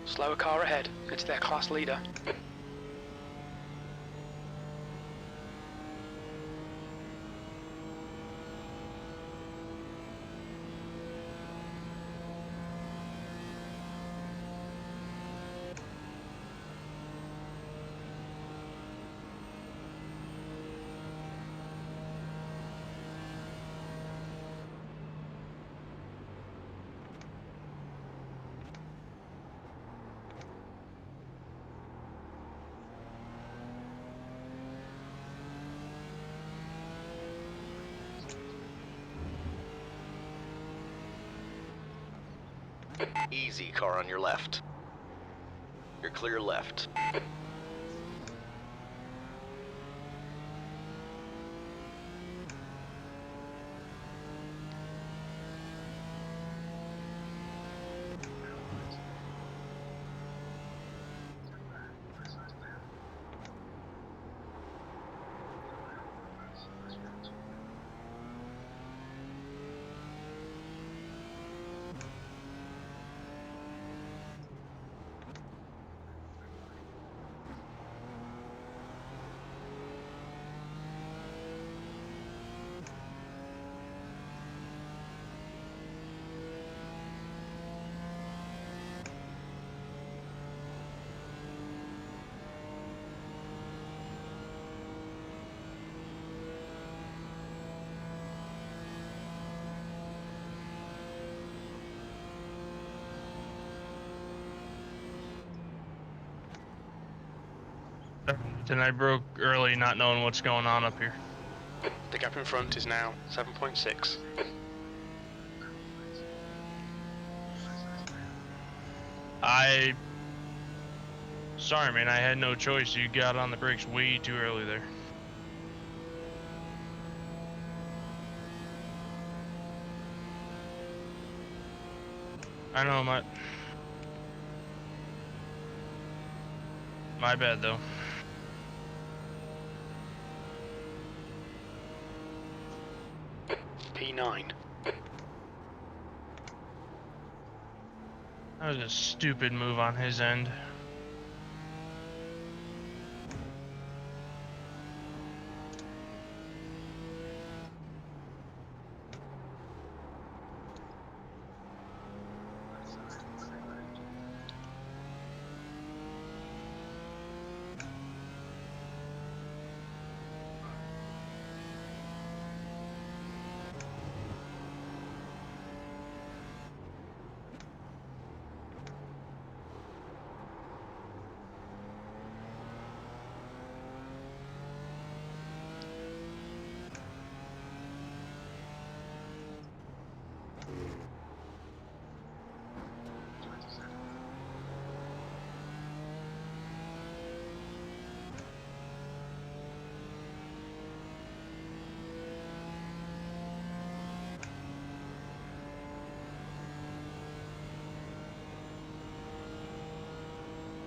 Slower car ahead. It's their class leader. Easy, car on your left. You're clear left. Then I broke early not knowing what's going on up here. The gap in front is now 7.6. Sorry man, I had no choice. You got on the brakes way too early there. I know, my bad though. P9. That was a stupid move on his end.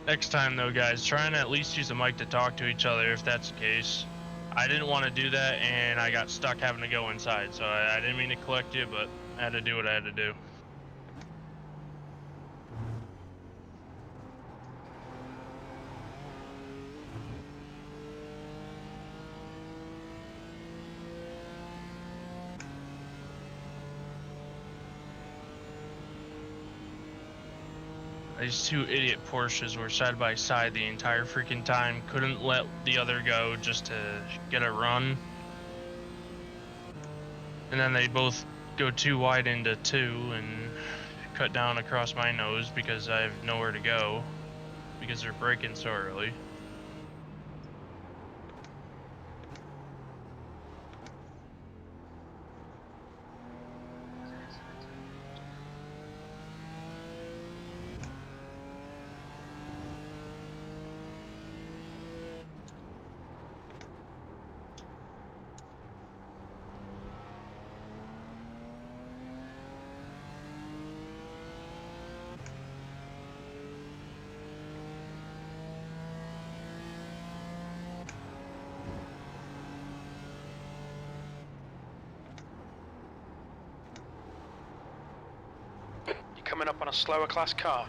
Next time though, guys, try and at least use a mic to talk to each other if that's the case. I didn't want to do that and I got stuck having to go inside, so I didn't mean to collect you, but I had to do what I had to do. These two idiot Porsches were side by side the entire freaking time. Couldn't let the other go just to get a run. And then they both go too wide into two and cut down across my nose because I have nowhere to go because they're braking so early. Coming up on a slower class car.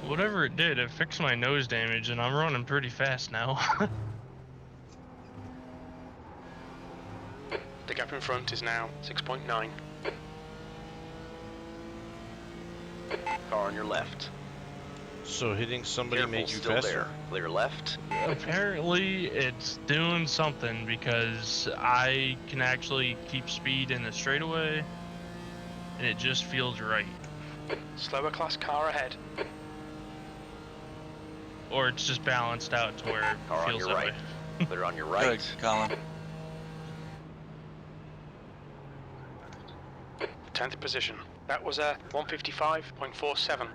Whatever it did, it fixed my nose damage and I'm running pretty fast now. The gap in front is now 6.9. Car on your left. So hitting somebody Careful, made you still faster? there. Clear left. Apparently it's doing something because I can actually keep speed in the straightaway and it just feels right. Slower class car ahead. Or it's just balanced out to where it Car on feels your that right. way. Clear on your Good, right. Colin. 10th position. That was a 155.47.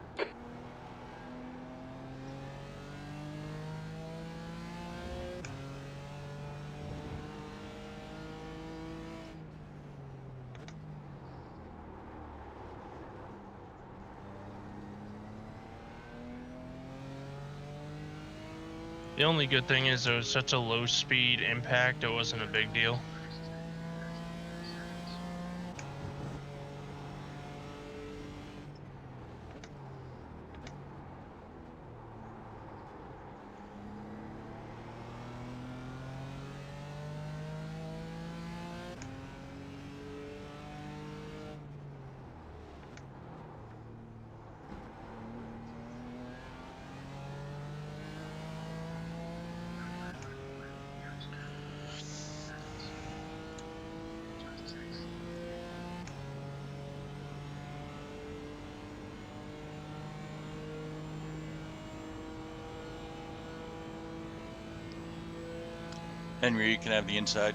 The only good thing is it was such a low speed impact, it wasn't a big deal. Henry, you can have the inside.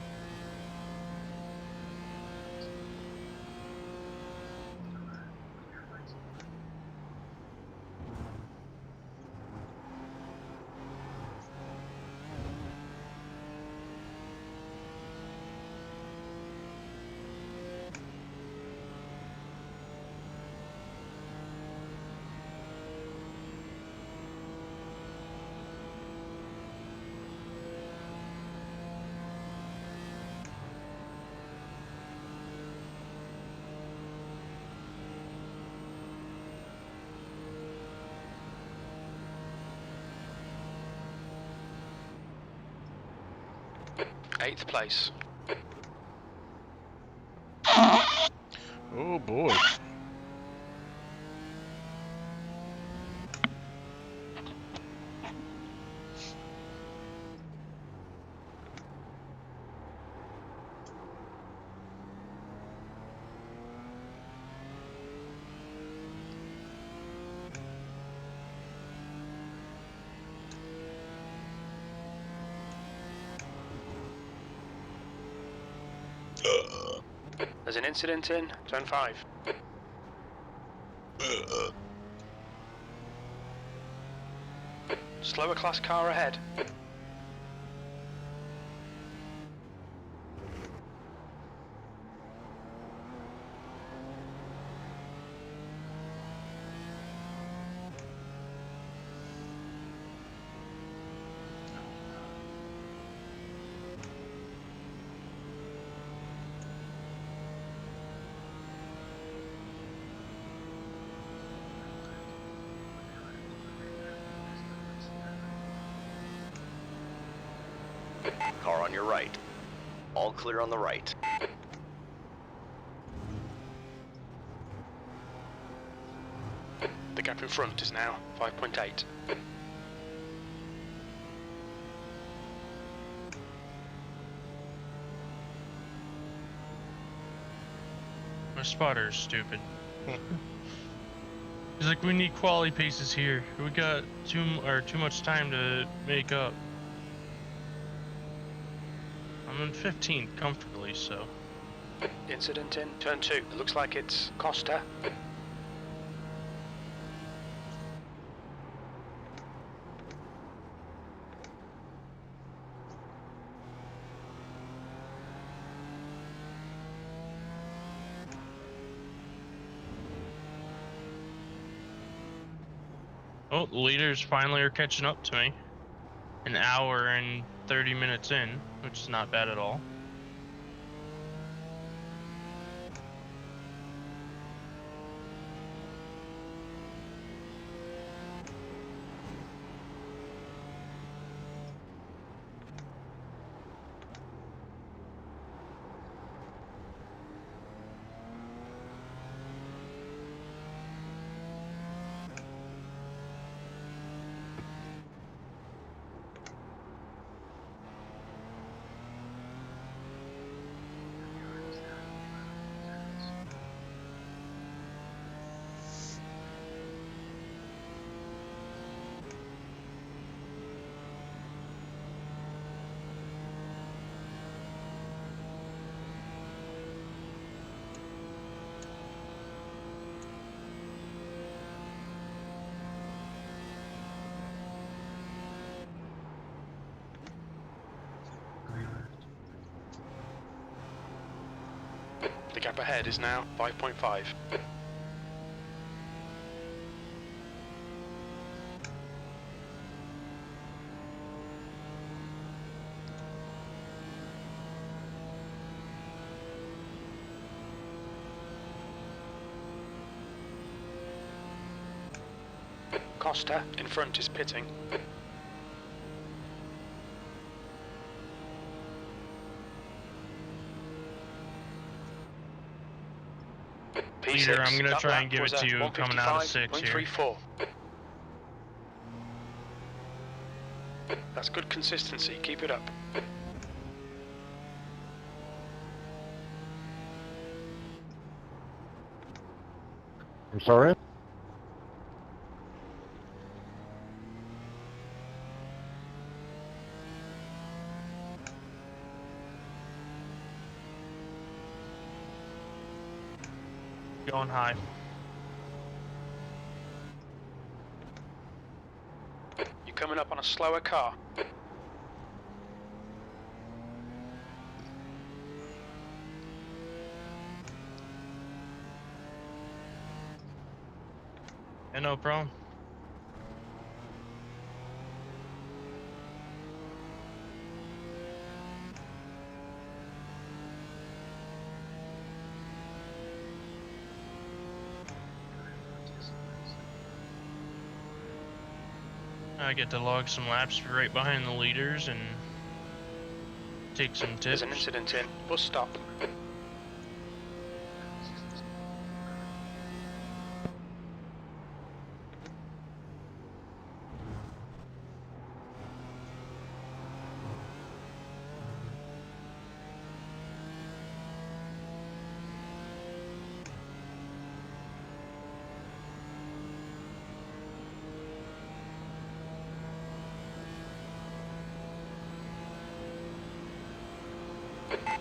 Eighth place. Oh boy. There's an incident in Zone 5. Slower class car ahead. Car on your right. All clear on the right. The gap in front is now 5.8. My spotter is stupid. He's like, we need quality paces here. We got too much time to make up. I'm in 15th comfortably, so. Incident in Turn 2. It looks like it's Costa. Oh, the leaders finally are catching up to me. An hour and 30 minutes in, which is not bad at all. The gap ahead is now 5.5. Costa in front is pitting. Leader, I'm gonna try and give it to you coming out of 6 here. 155.34. That's good consistency, keep it up. I'm sorry? Going high. You're coming up on a slower car. Yeah, no problem. I get to log some laps right behind the leaders and take some tips. There's an incident in. Bus stop.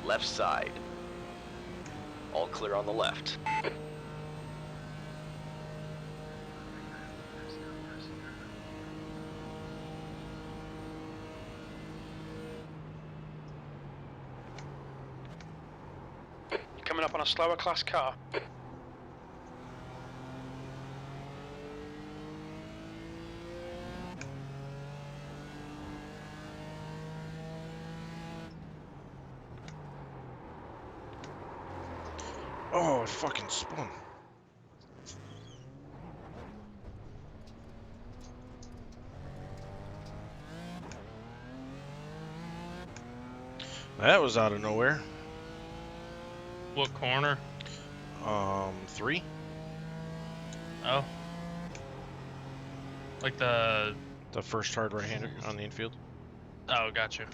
Left side. All clear on the left. You're coming up on a slower class car. Oh, it fucking spun. That was out of nowhere. What corner? 3. Oh. Like the... The first hard right-hander on the infield. Oh, gotcha.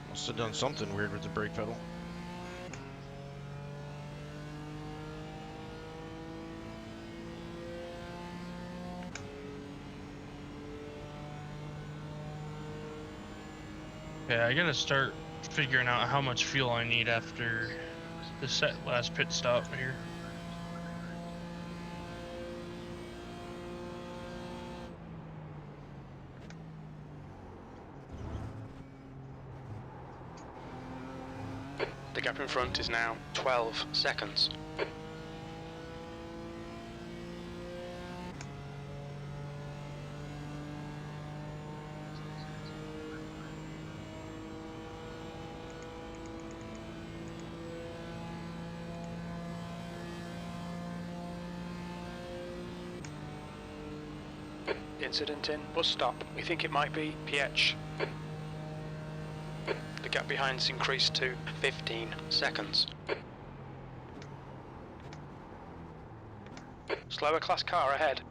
Must have done something weird with the brake pedal. Okay, I gotta start figuring out how much fuel I need after the last pit stop here. The gap in front is now 12 seconds. Incident in. Bus stop. We think it might be PH. The gap behind's increased to 15 seconds. Slower class car ahead.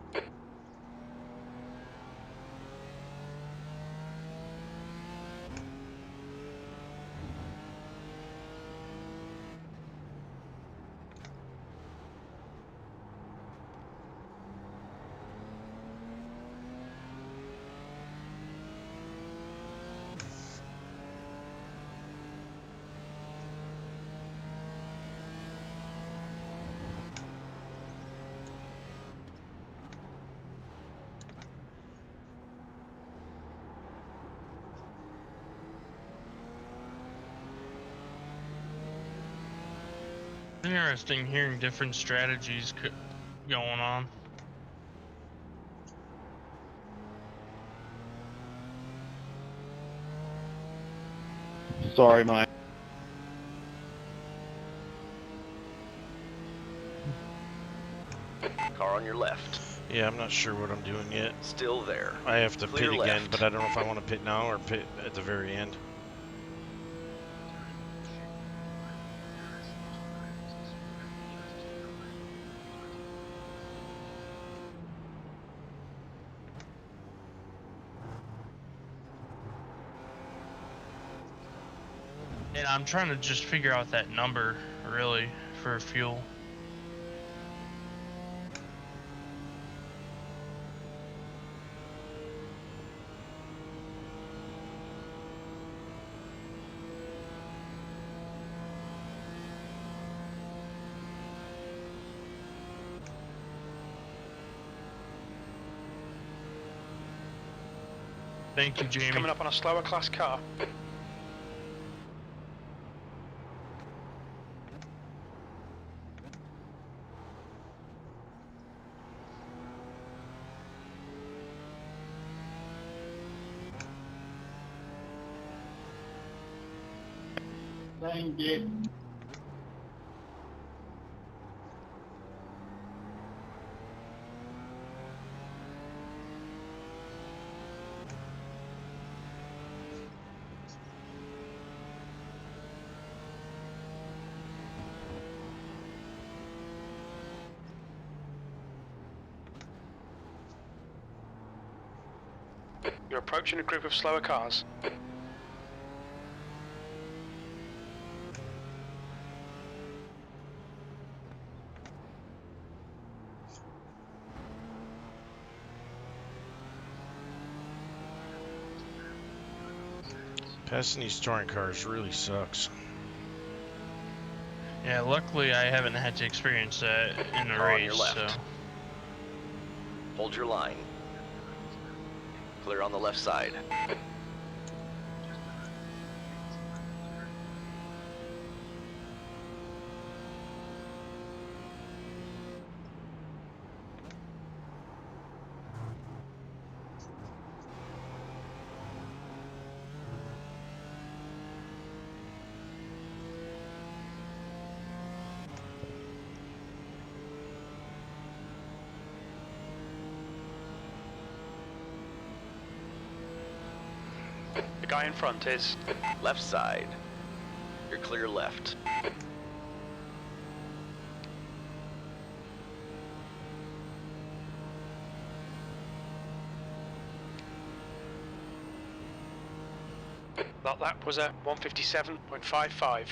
Interesting hearing different strategies going on. Sorry, Mike. Car on your left. Yeah, I'm not sure what I'm doing yet. Still there. I have to Clear pit again, left. but I don't know if I want to pit now or pit at the very end. And I'm trying to just figure out that number, really, for fuel. Thank you, Jamie. Coming up on a slower class car. Thank you. You're approaching a group of slower cars. Passing these touring cars really sucks. Yeah, luckily I haven't had to experience that in a Car on race, your left. so. Hold your line. Clear on the left side. The guy in front is... Left side. You're clear left. That lap was a 157.55.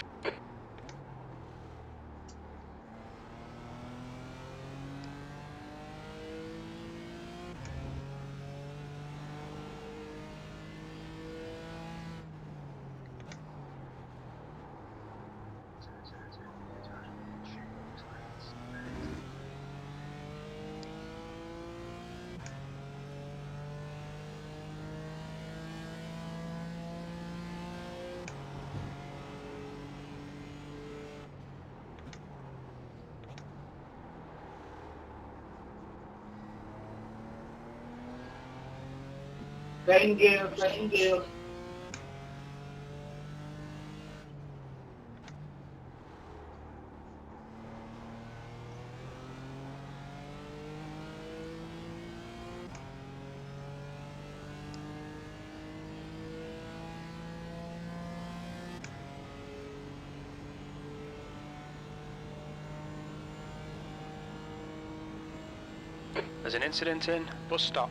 Thank you. Thank you. There's an incident in bus stop.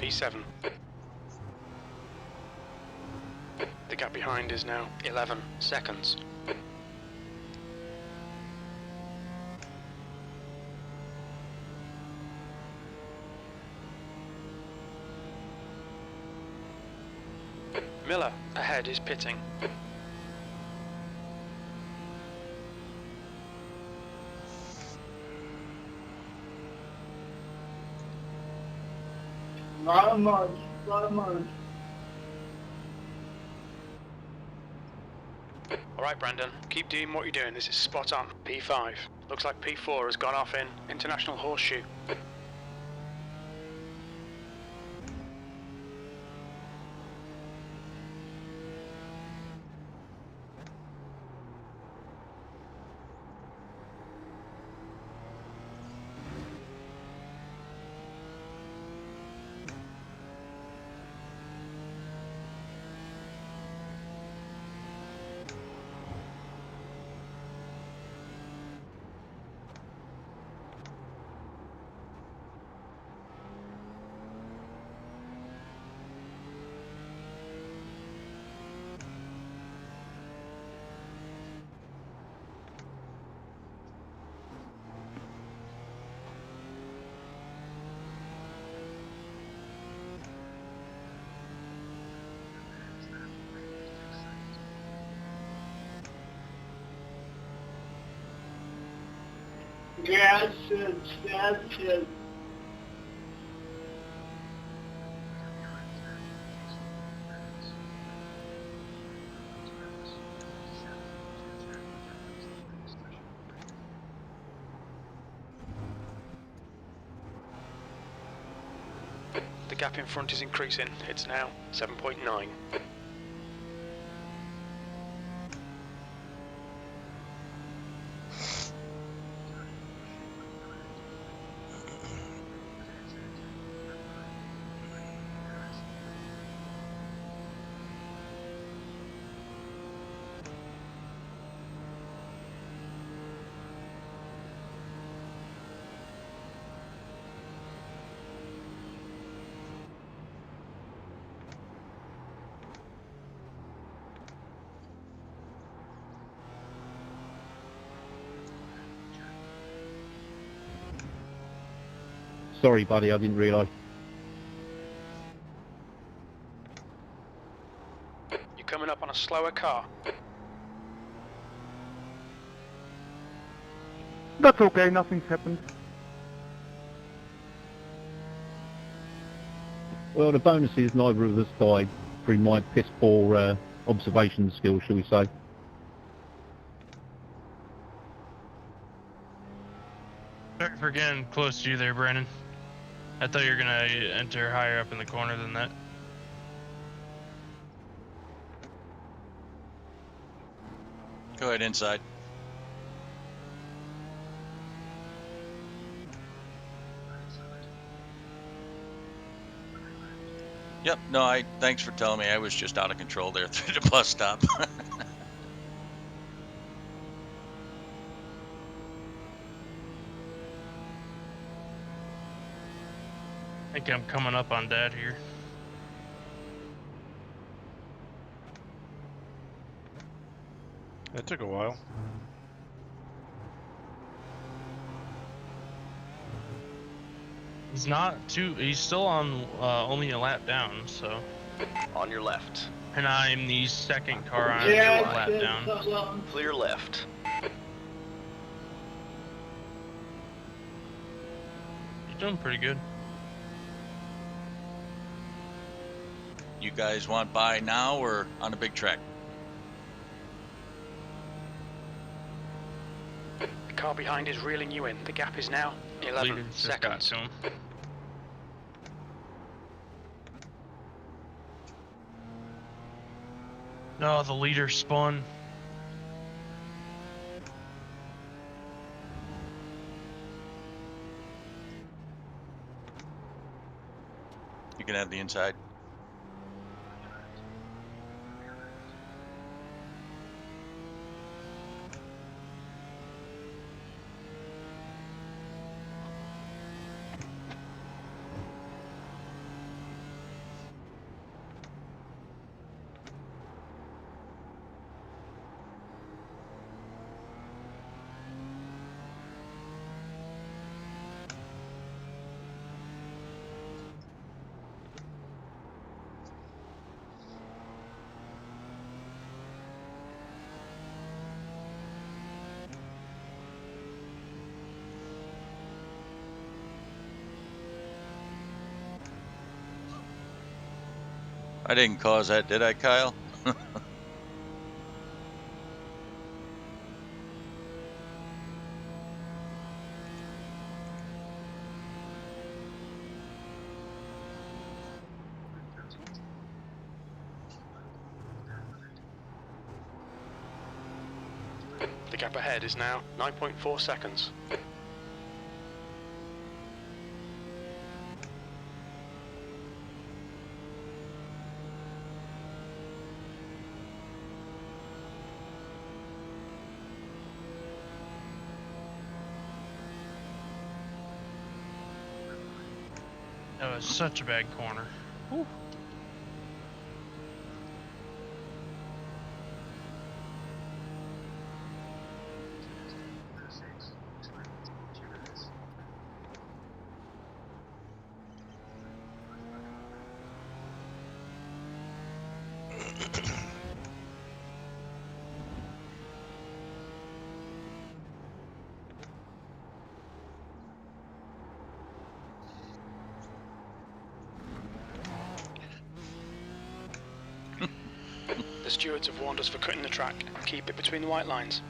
P7. The gap behind is now 11 seconds. Miller ahead is pitting. Lot of money. Lot of money. Alright Brandon, keep doing what you're doing, this is spot on. P5. Looks like P4 has gone off in International Horseshoe. The gap in front is increasing. It's now 7.9. Sorry, buddy, I didn't realise. You're coming up on a slower car. That's okay, nothing's happened. Well, the bonus is neither of us died through my piss poor observation skills, shall we say. Sorry for getting close to you there, Brandon. I thought you were gonna enter higher up in the corner than that. Go ahead, inside. Yep, no, thanks for telling me. I was just out of control there through the bus stop. I think I'm coming up on Dad here. That took a while. He's not too. He's still on only a lap down. So. On your left. And I'm the second car on a lap down. Clear left. You're doing pretty good. You guys want by now or on a big track? The car behind is reeling you in. The gap is now 11 Leaders just got seconds. to him. No, the leader spun. You can have the inside. I didn't cause that, did I, Kyle? The gap ahead is now 9.4 seconds. That was such a bad corner. Whew. The stewards have warned us for cutting the track. Keep it between the white lines.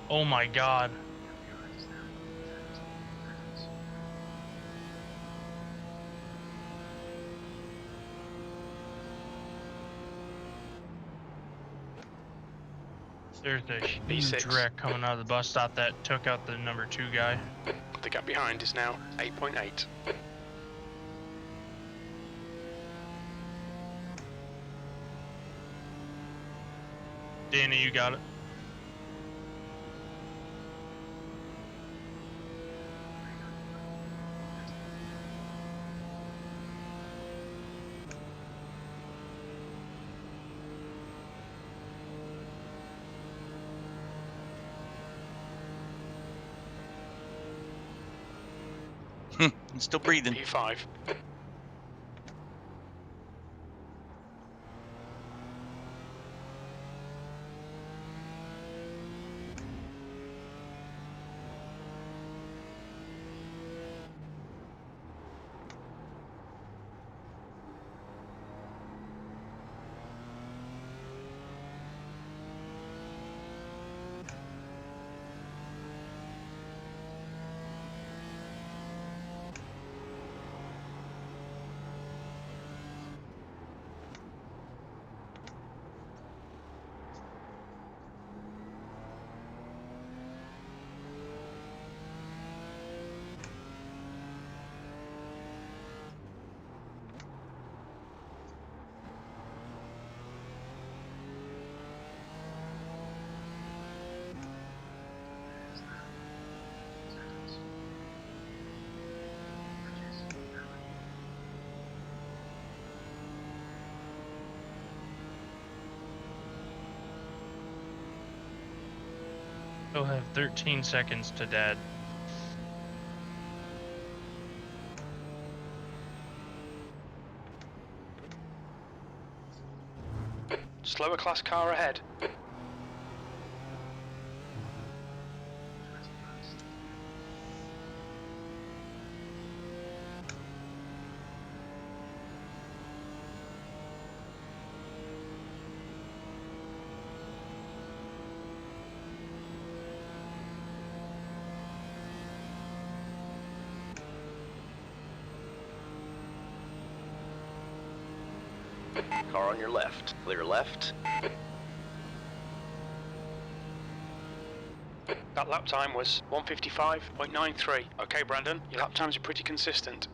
Oh my god. There's a huge B6. wreck coming out of the bus stop that took out the number 2 guy. The gap behind is now 8.8. Danny, you got it. I'm still breathing. P5. Still have 13 seconds to dad. Slower class car ahead. Car on your left. Clear left. That lap time was 1:55.93. Okay, Brandon, your lap times are pretty consistent.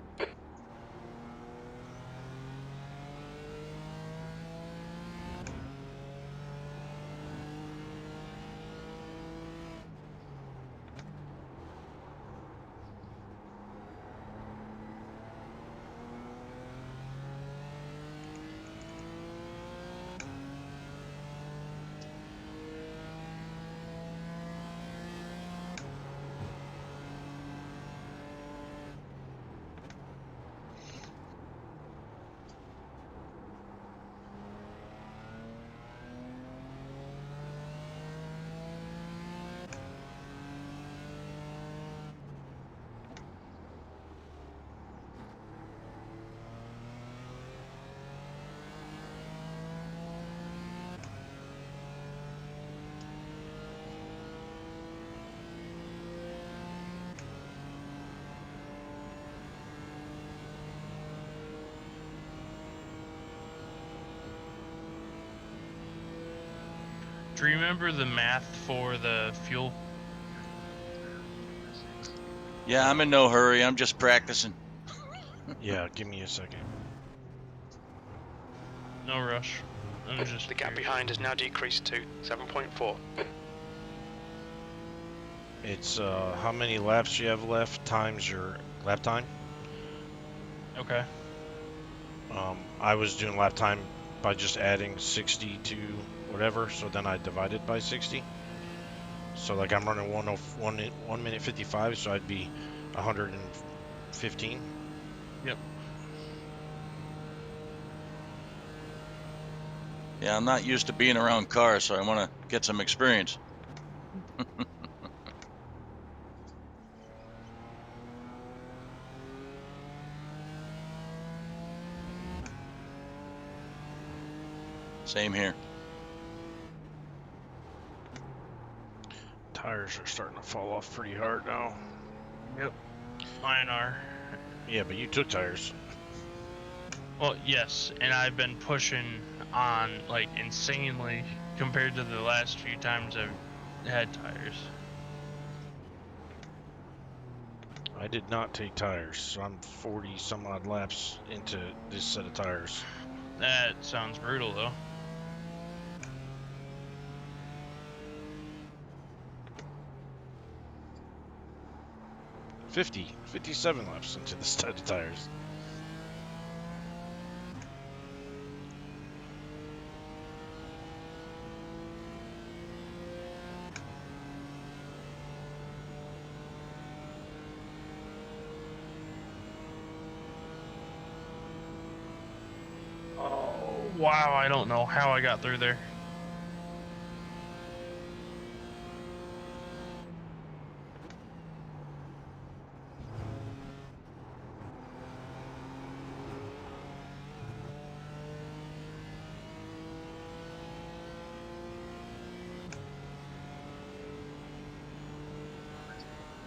Do you remember the math for the fuel? Yeah, I'm in no hurry. I'm just practicing. Yeah, give me a second. No rush. I'm just The gap curious. behind has now decreased to 7.4. It's how many laps you have left times your lap time. Okay. I was doing lap time by just adding 60 to whatever, so then I divided by 60. So like I'm running 1 minute 55, so I'd be 115. Yep. Yeah, I'm not used to being around cars, so I want to get some experience. Same here. Tires are starting to fall off pretty hard now. Yep. Mine are. Yeah, but you took tires. Well, yes, and I've been pushing on like insanely compared to the last few times I've had tires. I did not take tires, so I'm 40 some odd laps into this set of tires. That sounds brutal though. – 57 laps into this set of tires. Oh, wow, I don't know how I got through there.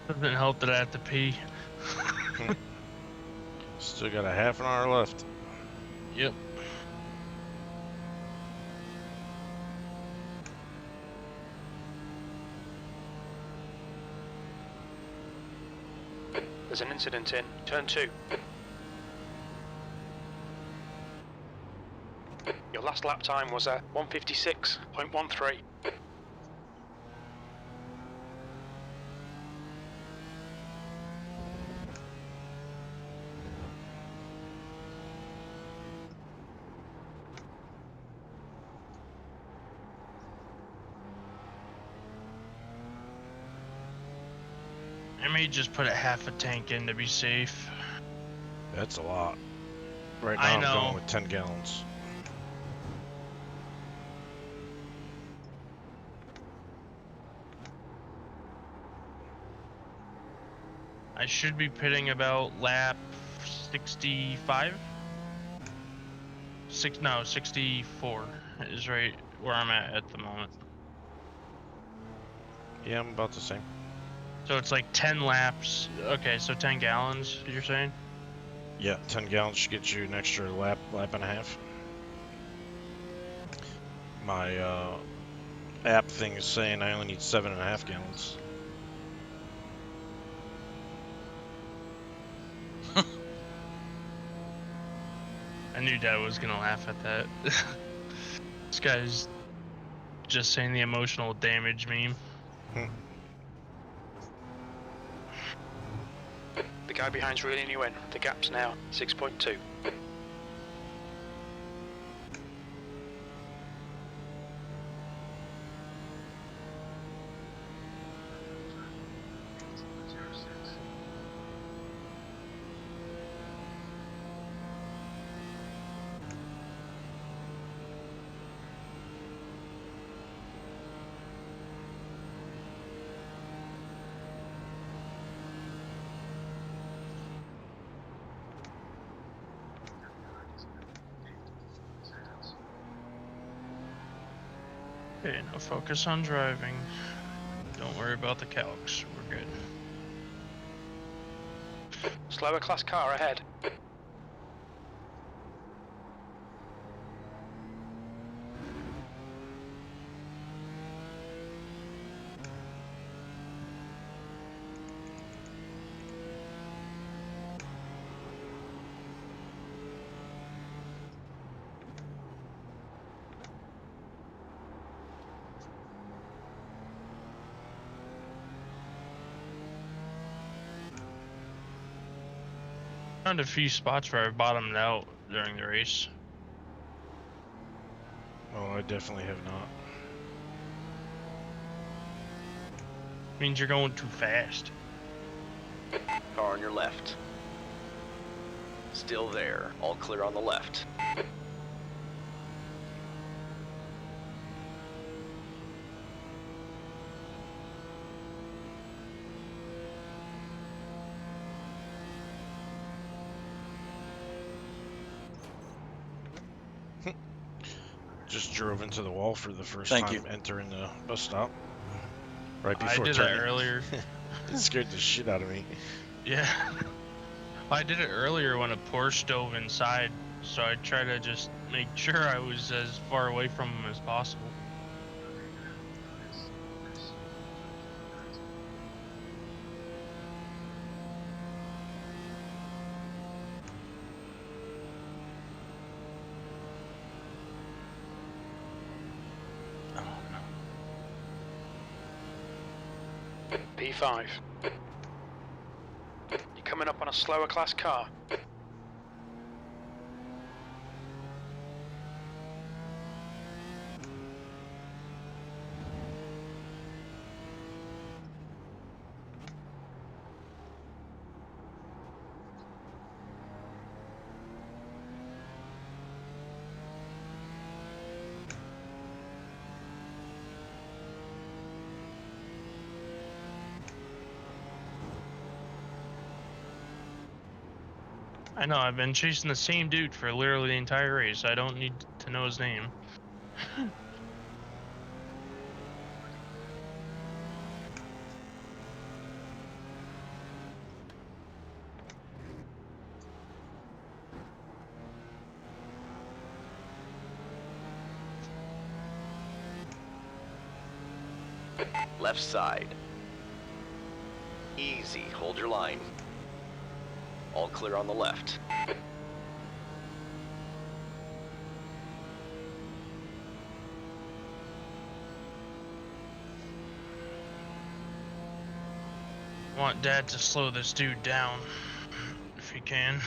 Doesn't help that I have to pee. Still got a half an hour left. Yep. There's an incident in turn 2. Your last lap time was at 156.13. I may just put a half a tank in to be safe. That's a lot. Right now I I'm know. going with 10 gallons. I should be pitting about lap 65? 64 is right where I'm at the moment. Yeah, I'm about the same. So it's like 10 laps. Okay, so 10 gallons, you're saying? Yeah, 10 gallons should get you an extra lap and a half. My app thing is saying I only need 7.5 gallons. I knew Dad was gonna laugh at that. This guy's just saying the emotional damage meme. The guy behind's reeling you in. The gap's now 6.2. Okay, now focus on driving. Don't worry about the calcs. We're good. Slower class car ahead. Found a few spots where I bottomed out during the race. Oh, I definitely have not. Means you're going too fast. Car on your left. Still there. All clear on the left. Just drove into the wall for the first Thank time you. entering the bus stop. Right I before did turning. that earlier. It scared the shit out of me. Yeah. I did it earlier when a Porsche dove inside, so I try to just make sure I was as far away from him as possible. Oh, no. P5. You're coming up on a slower class car. I know, I've been chasing the same dude for literally the entire race. I don't need to know his name. Left side. Easy. Hold your line. All clear on the left. I want Dad to slow this dude down, if he can.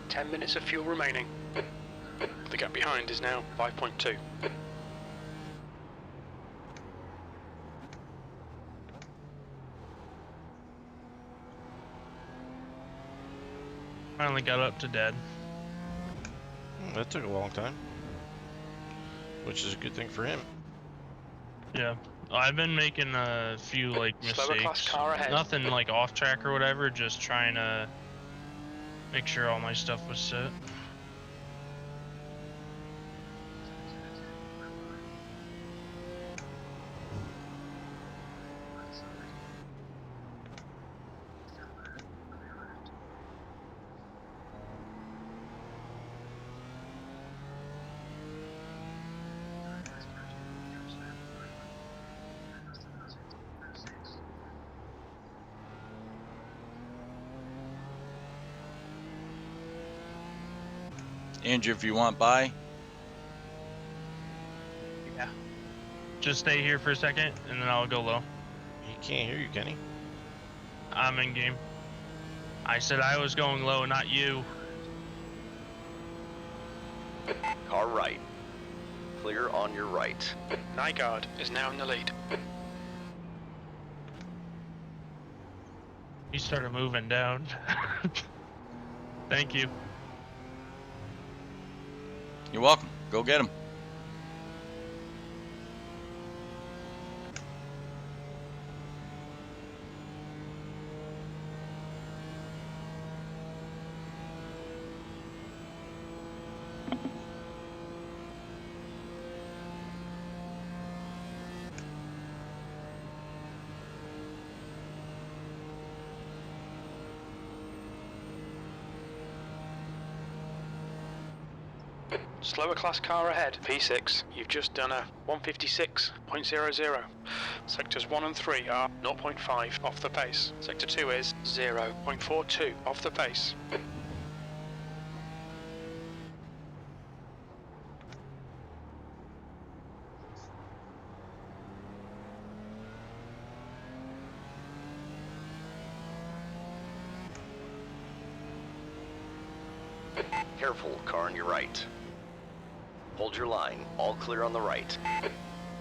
Ten minutes of fuel remaining. The gap behind is now 5.2. Finally got up to Dad. That took a long time. Which is a good thing for him. Yeah. I've been making a few like Slower class mistakes. car ahead. Nothing like off track or whatever, just trying to make sure all my stuff was set. Andrew, if you want by. Yeah. Just stay here for a second, and then I'll go low. He can't hear you, can he? I'm in game. I said I was going low, not you. Car right. Clear on your right. Nygaard is now in the lead. He started moving down. Thank you. You're welcome. Go get him. Slower class car ahead. P6, you've just done a 156.00. Sectors 1 and 3 are 0.5 off the pace. Sector 2 is 0.42 off the pace. Careful, car on your right. Hold your line. All clear on the right.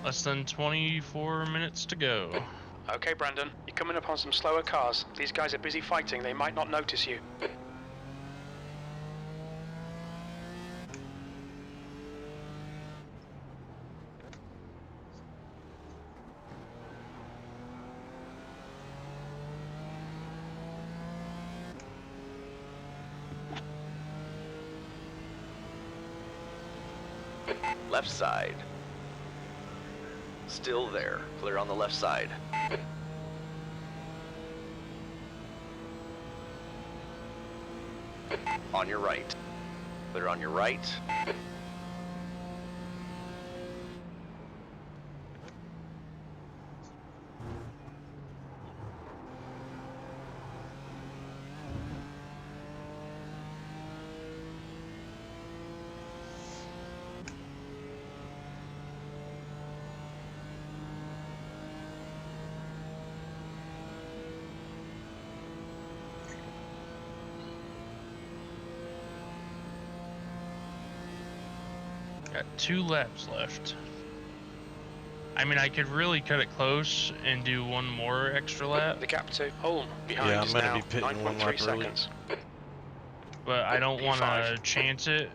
Less than 24 minutes to go. Okay, Brandon, you're coming upon some slower cars. These guys are busy fighting, they might not notice you. Left side. Still there. Clear on the left side. On your right. Clear on your right. Got 2 laps left. I mean, I could really cut it close and do one more extra lap, The gap to Ulm behind Yeah, I'm is gonna now be pitting 1 9.3 lap early. seconds. but I don't want to P5. chance it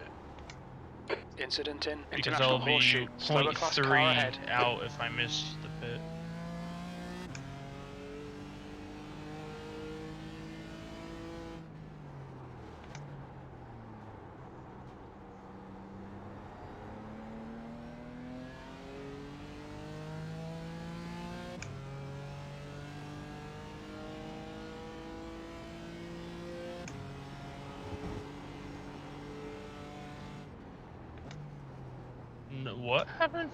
Incident in because International I'll be Horseshoe. Slower class car ahead. 0.3 out if I miss the pit. What happened?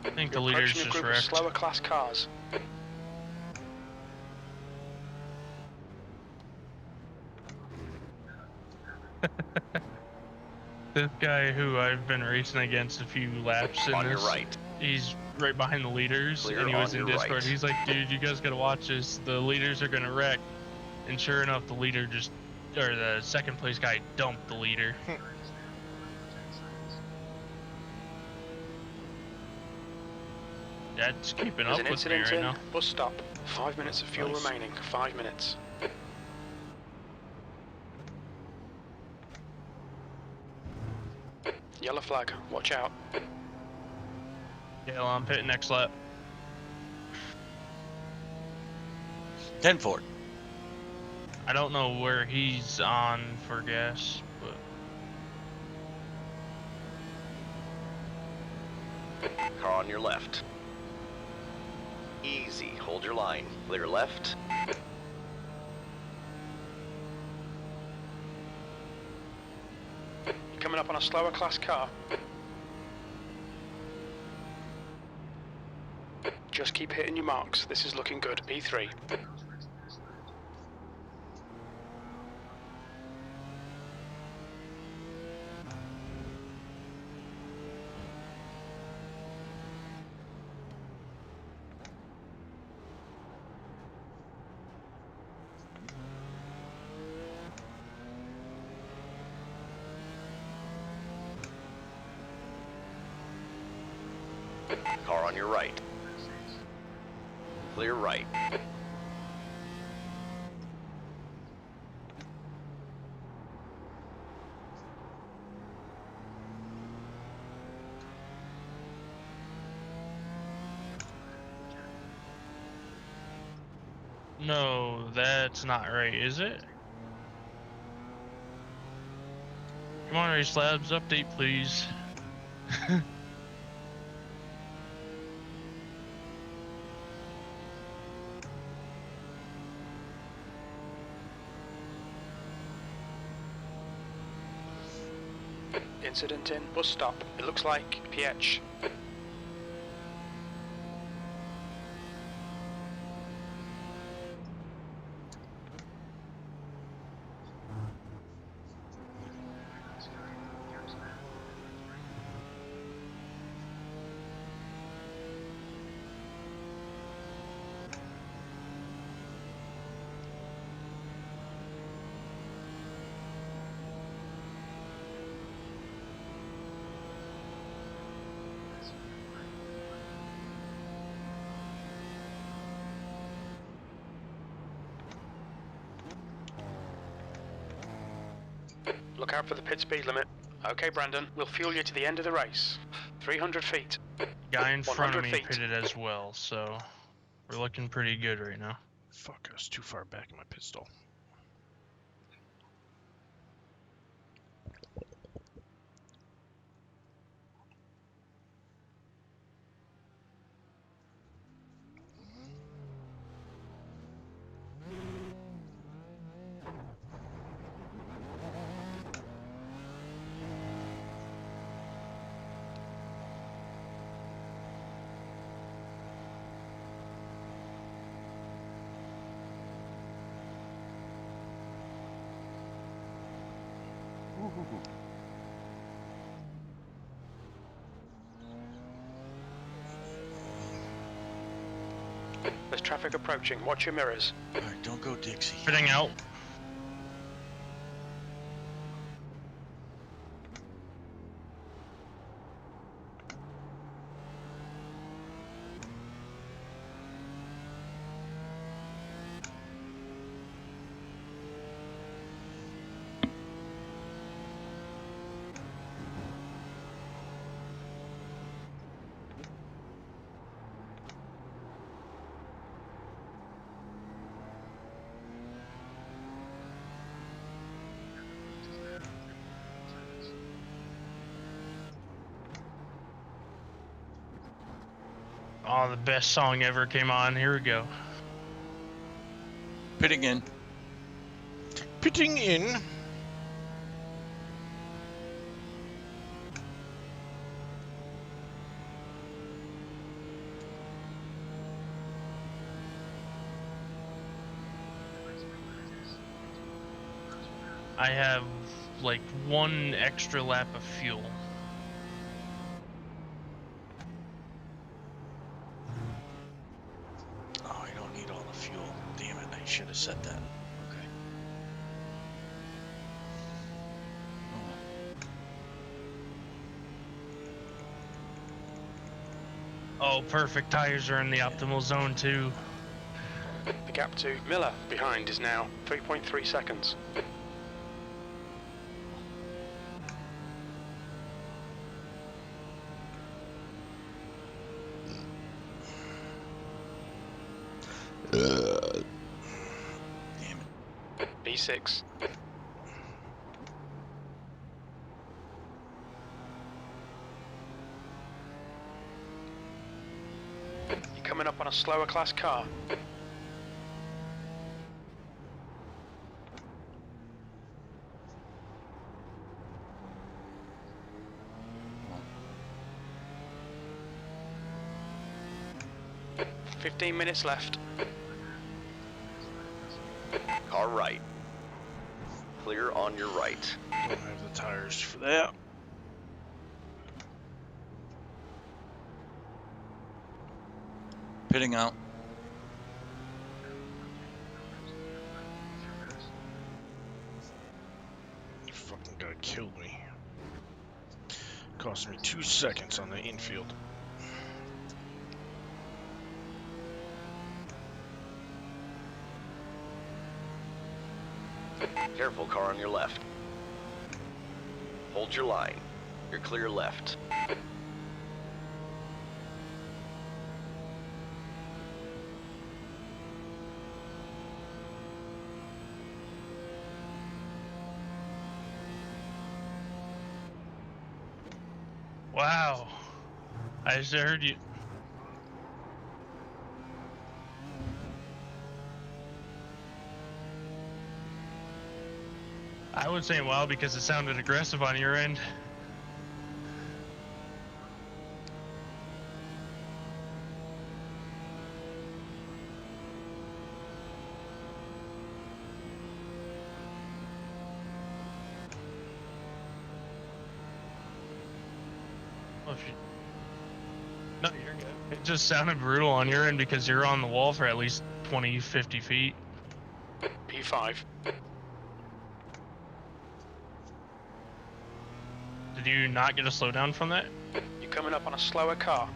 I think the You're leader's approaching a just group of wrecked. slower class cars. This guy who I've been racing against a few laps in On your this, right. he's right behind the leaders, Clear and he was on in your Discord. right. He's like, dude, you guys gotta watch this. The leaders are gonna wreck. And sure enough, the leader just, or the second place guy dumped the leader. That's keeping There's up an with me incident right in now. bus stop. 5 minutes of fuel Nice. remaining. 5 minutes. Yellow flag. Watch out. Yeah, well, I'm pitting next lap. 10 Ford. I don't know where he's on for gas, but Car on your left. Easy. Hold your line. Clear left. You're coming up on a slower class car. Just keep hitting your marks. This is looking good. P3. Car on your right. Clear right. no, that's not right, is it? Come on, Race Labs, update please. Incident in bus stop. It looks like PH. Look out for the pit speed limit. Okay, Brandon, we'll fuel you to the end of the race. 300 feet. Guy in front of 100 me feet. pitted as well, so we're looking pretty good right now. Fuck, I was too far back in my pistol. There's traffic approaching. Watch your mirrors. Alright, don't go Dixie. Pitting out. Oh, the best song ever came on. Here we go. Pitting in. Pitting in. I have like 1 extra lap of fuel. Oh, I don't need all the fuel. Damn it, I should have said that. Okay. Oh, perfect. Tires are in the optimal zone too. The gap to Miller behind is now 3.3 seconds. Damn it. B6. You're coming up on a slower class car. $15 minutes left. Car right. Clear on your right. Don't have the tires for that. Pitting out. You fucking guy killed me. Cost me 2 seconds on the infield. Careful, car on your left. Hold your line. You're clear left. Wow. I just heard you. I was saying wow because it sounded aggressive on your end. if you... No, you're good. It just sounded brutal on your end because you're on the wall for at least 20, 50 feet. P5. Did you not get a slowdown from that? You're coming up on a slower car.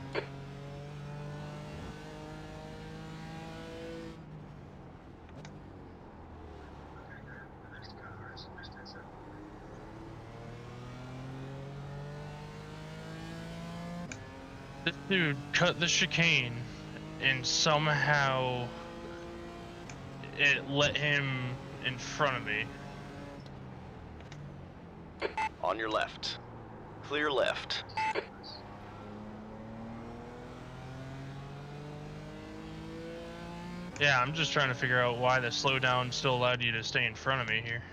This dude cut the chicane and somehow it let him in front of me. On your left. Clear left. Yeah, I'm just trying to figure out why the slowdown still allowed you to stay in front of me here.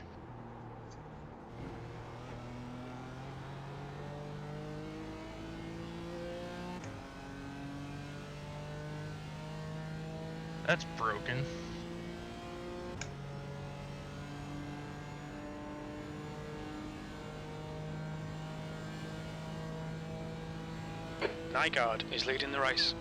That's broken. Nygaard is leading the race.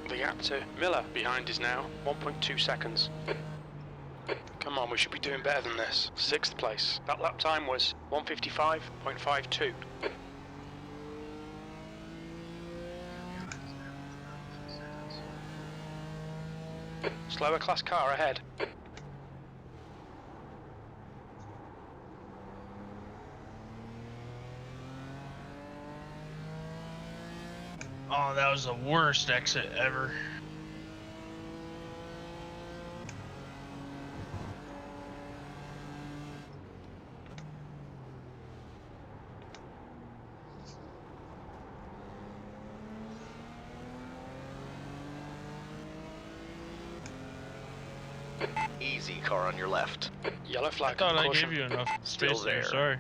The gap to Miller behind is now 1.2 seconds. Come on, we should be doing better than this. 6th place. That lap time was 155.52. Slower class car ahead. Oh, that was the worst exit ever. Easy, car on your left. Yellow I flag. thought I Caution. gave you enough Still space there, there. sorry.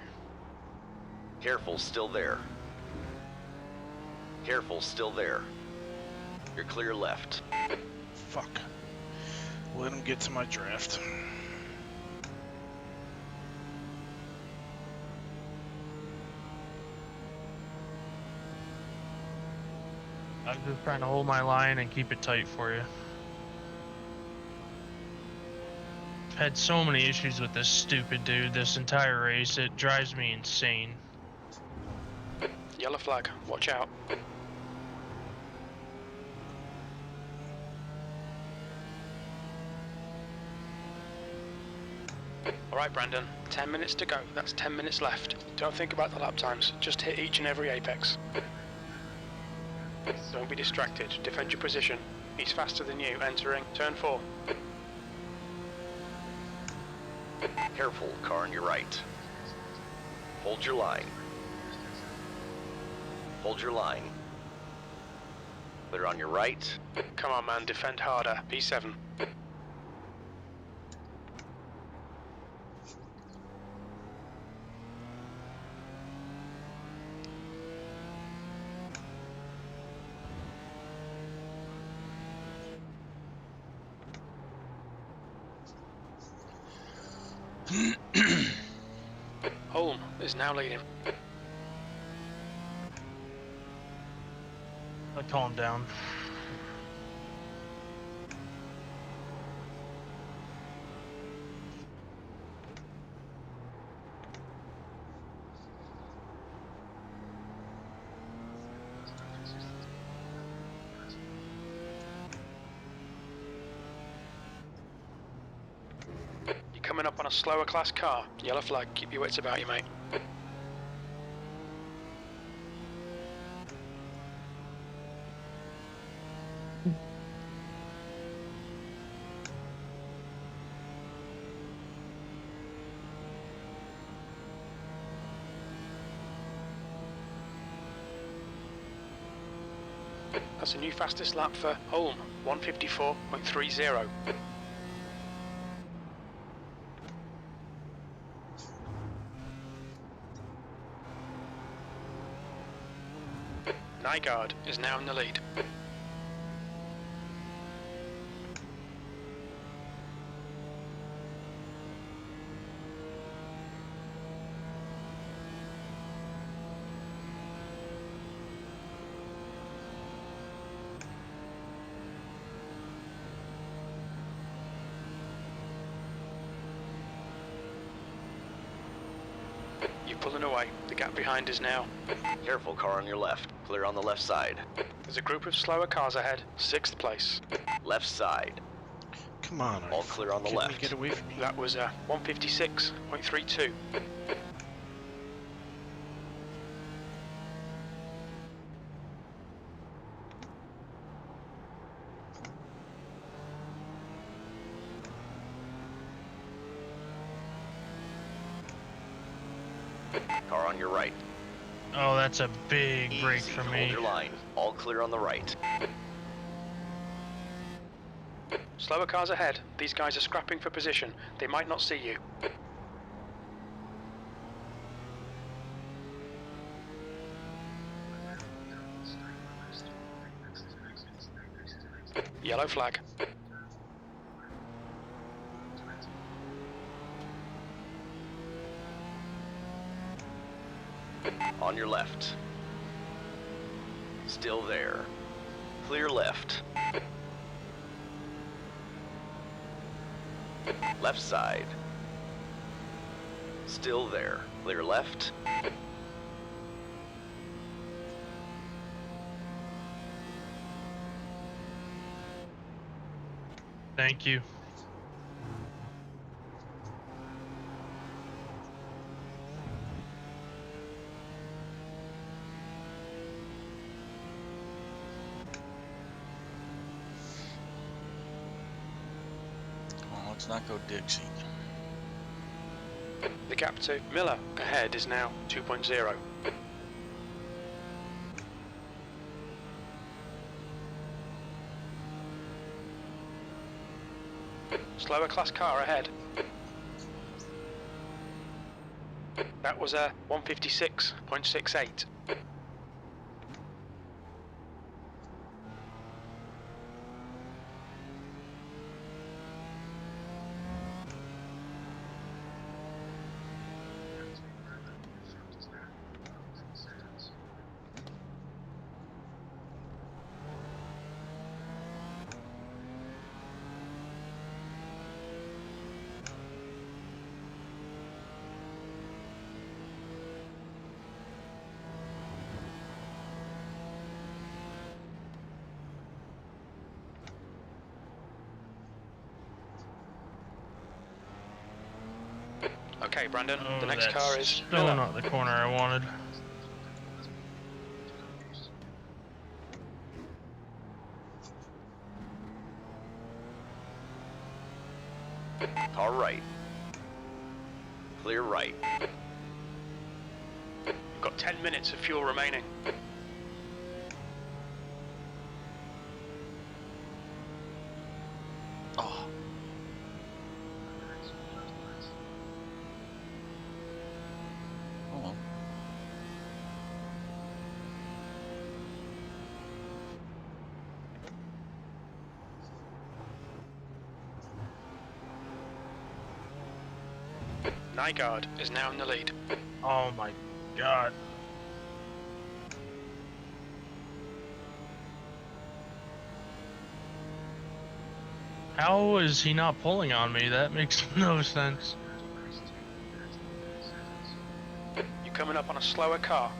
Careful, still there. Careful, still there. You're clear left. Fuck. Let him get to my draft. I'm just trying to hold my line and keep it tight for you. I've had so many issues with this stupid dude this entire race, it drives me insane. Yellow flag. Watch out. Alright, Brandon. 10 minutes to go. That's 10 minutes left. Don't think about the lap times. Just hit each and every apex. Don't be distracted. Defend your position. He's faster than you. Entering turn 4. Careful, car on your right. Hold your line. Hold your line. Clear on your right. Come on, man. Defend harder. P7. Holm is now leading. I calm down. You're coming up on a slower class car. Yellow flag. Keep your wits about you, mate. That's a new fastest lap for Holm, 154.30. Nygaard is now in the lead. You're pulling away. The gap behind is now. Careful, car on your left. Clear on the left side. There's a group of slower cars ahead. 6th place. Left side. Come on, are All you clear on the kidding me? left. Get away from me. That was 156.32. Car on your right. Oh, that's a big break Easy, for hold me. your line. All clear on the right. Slower cars ahead. These guys are scrapping for position. They might not see you. Yellow flag. On your left. Still there. Clear left. Left side. Still there. Clear left. Thank you. Oh, let's not go Dixie. The gap to Miller ahead is now 2.0. Slower class car ahead. That was a 156.68. Okay, Brandon, Oh, the next that's car is still Miller. not the corner I wanted. Car right. Clear right. We've got 10 minutes of fuel remaining. Oh, oh well. Nygaard is now in the lead. Oh my god. How is he not pulling on me? That makes no sense. You're coming up on a slower car.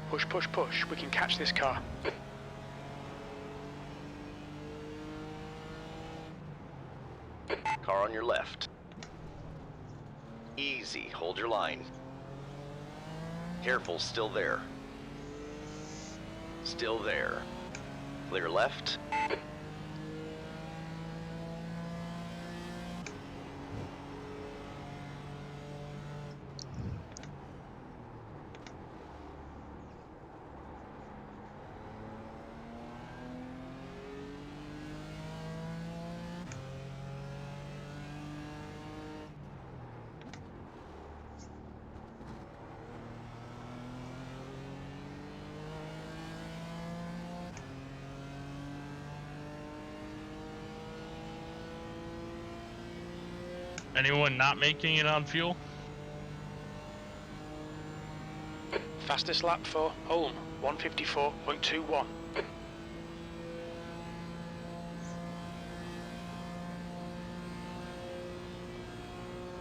Push, push, push. We can catch this car. Car on your left. Easy, hold your line. Careful, still there. Still there. Clear left. Anyone not making it on fuel? Fastest lap for Ulm, 154.21.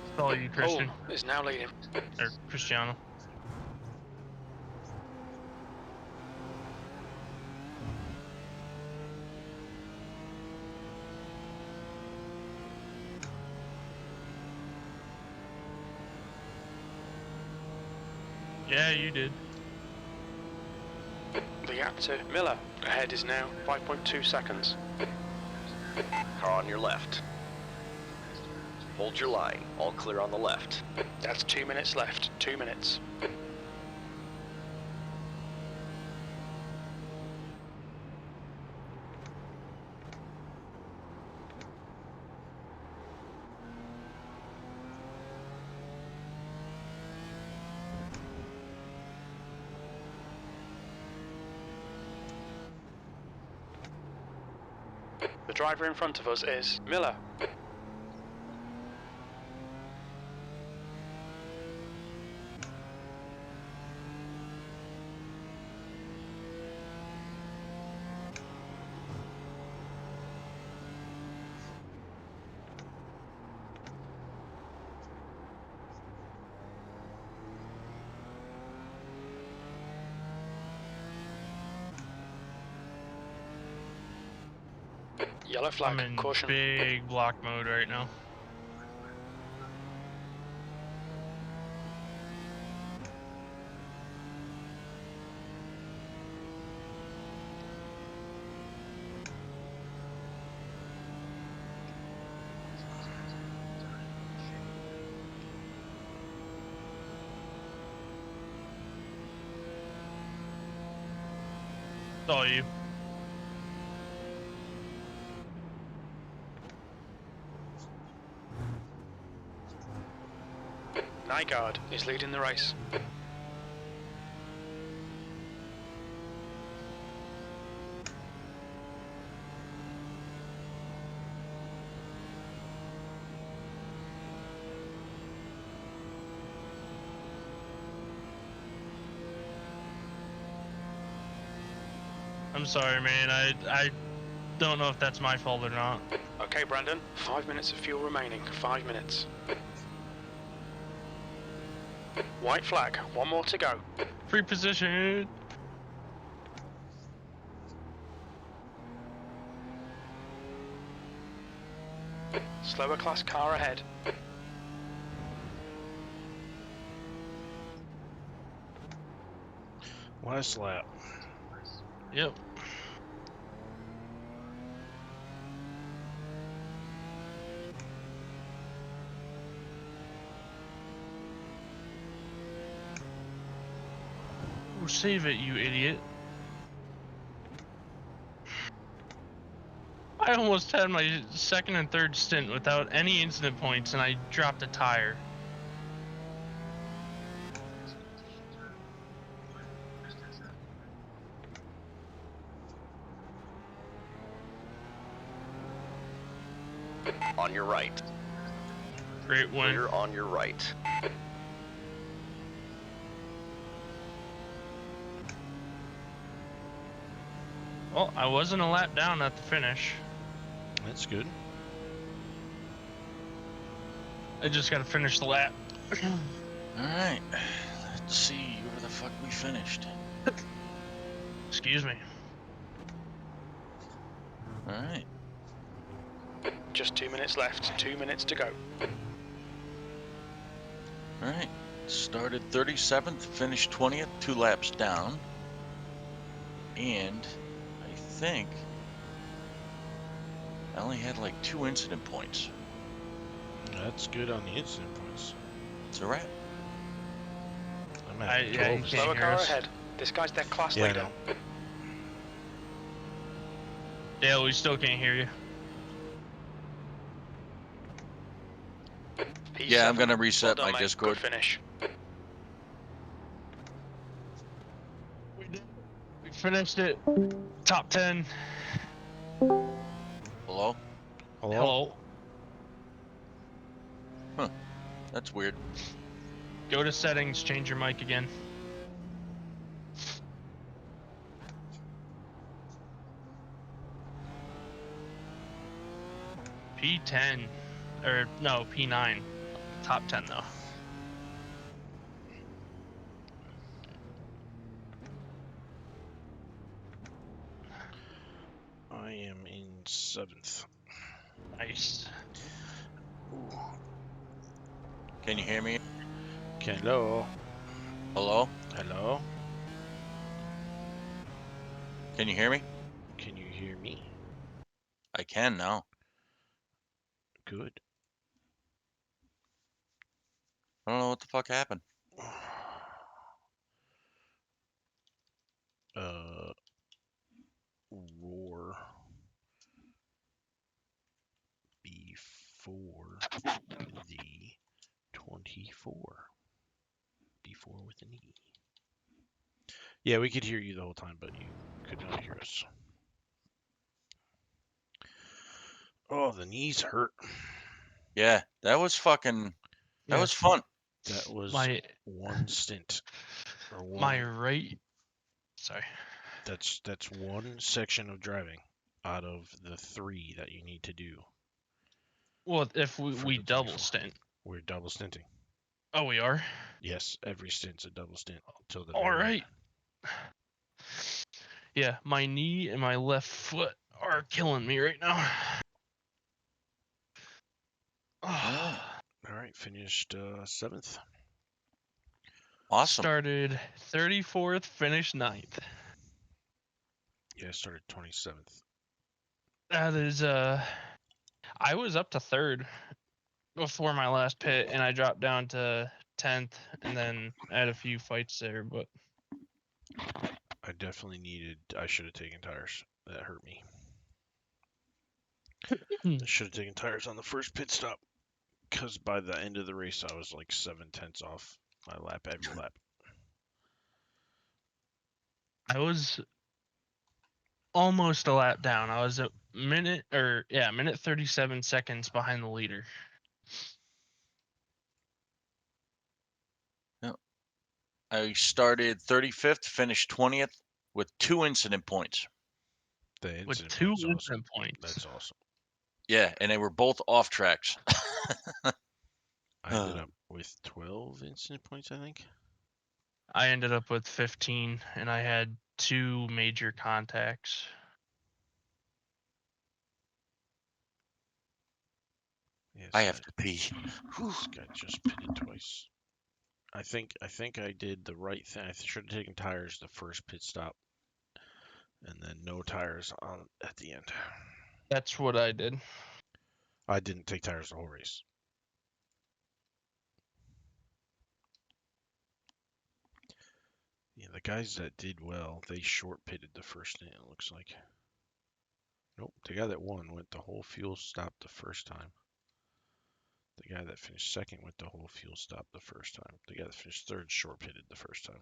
It's all you, Christian. Ulm is now leading. Or Cristiano. Yeah, you did. The gap to Miller ahead is now 5.2 seconds. Car on your left. Hold your line. All clear on the left. That's 2 minutes left. 2 minutes. The driver in front of us is Miller. Yellow flag, I'm in caution. big block mode right now. It's all you. Nygaard is leading the race. I'm sorry, man. I don't know if that's my fault or not. Okay, Brandon. 5 minutes of fuel remaining. 5 minutes. White flag. One more to go. Free position. Slower class car ahead. Last lap. Yep. Oh, save it, you idiot. I almost had my second and third stint without any incident points and I dropped a tire. On your right. Great win. Clear on your right. Well, I wasn't a lap down at the finish. That's good. I just gotta finish the lap. Alright. Let's see where the fuck we finished. Excuse me. Alright. Just 2 minutes left. 2 minutes to go. Alright. Started 37th, finished 20th, 2 laps down. And I think I only had like 2 incident points. That's good on the incident points. It's alright. I'm at Yeah, 12. he can't Slower hear car us. ahead. This guy's their class Yeah, I leader. know. Yeah, we still can't hear you. Yeah, I'm P7. gonna reset Well done, my mate. Discord. Good finish. We did. We finished it. Top 10. Hello? Hello? Hello. That's weird. Go to settings, change your mic again. P10. Or, no, P9. Top 10, though. I am in 7th. Nice. Ooh. Can you hear me? Hello? Hello? Hello? Can you hear me? Can you hear me? I can now. Good. I don't know what the fuck happened. Roar before the 24. Before with an E. Yeah, we could hear you the whole time, but you could not hear us. Oh, the knees hurt. Yeah, that was fucking. That Yeah. was fun. That was My one stint. Or one. my right. Sorry. That's one section of driving out of the 3 that you need to do. Well, if we For the double 24. stint. We're double stinting. Oh, we are? Yes, every stint's a double stint until the All very right. end. Yeah, my knee and my left foot are killing me right now. Alright. All right, finished 7th. Awesome. Started 34th, finished 9th. Yeah, I started 27th. That is, I was up to 3rd before my last pit, and I dropped down to 10th, and then I had a few fights there, but I definitely needed. I should have taken tires. That hurt me. I should have taken tires on the first pit stop, because by the end of the race, I was like 7/10 off my lap every lap. I was almost a lap down. I was a minute 37 seconds behind the leader. I started 35th, finished 20th with 2 incident points. The With incident 2 point's awesome. incident points. That's awesome. Yeah, and they were both off tracks. I ended up with 12 incident points, I think. I ended up with 15, and I had 2 major contacts. Yes, I have to pee. This guy just pitted twice. I think I did the right thing. I should have taken tires the first pit stop, and then no tires on at the end. That's what I did. I didn't take tires the whole race. Yeah, the guys that did well, they short pitted the first stint, it looks like. Nope, the guy that won went the whole fuel stop the first time. The guy that finished second went the whole fuel stop the first time. The guy that finished third short pitted the first time.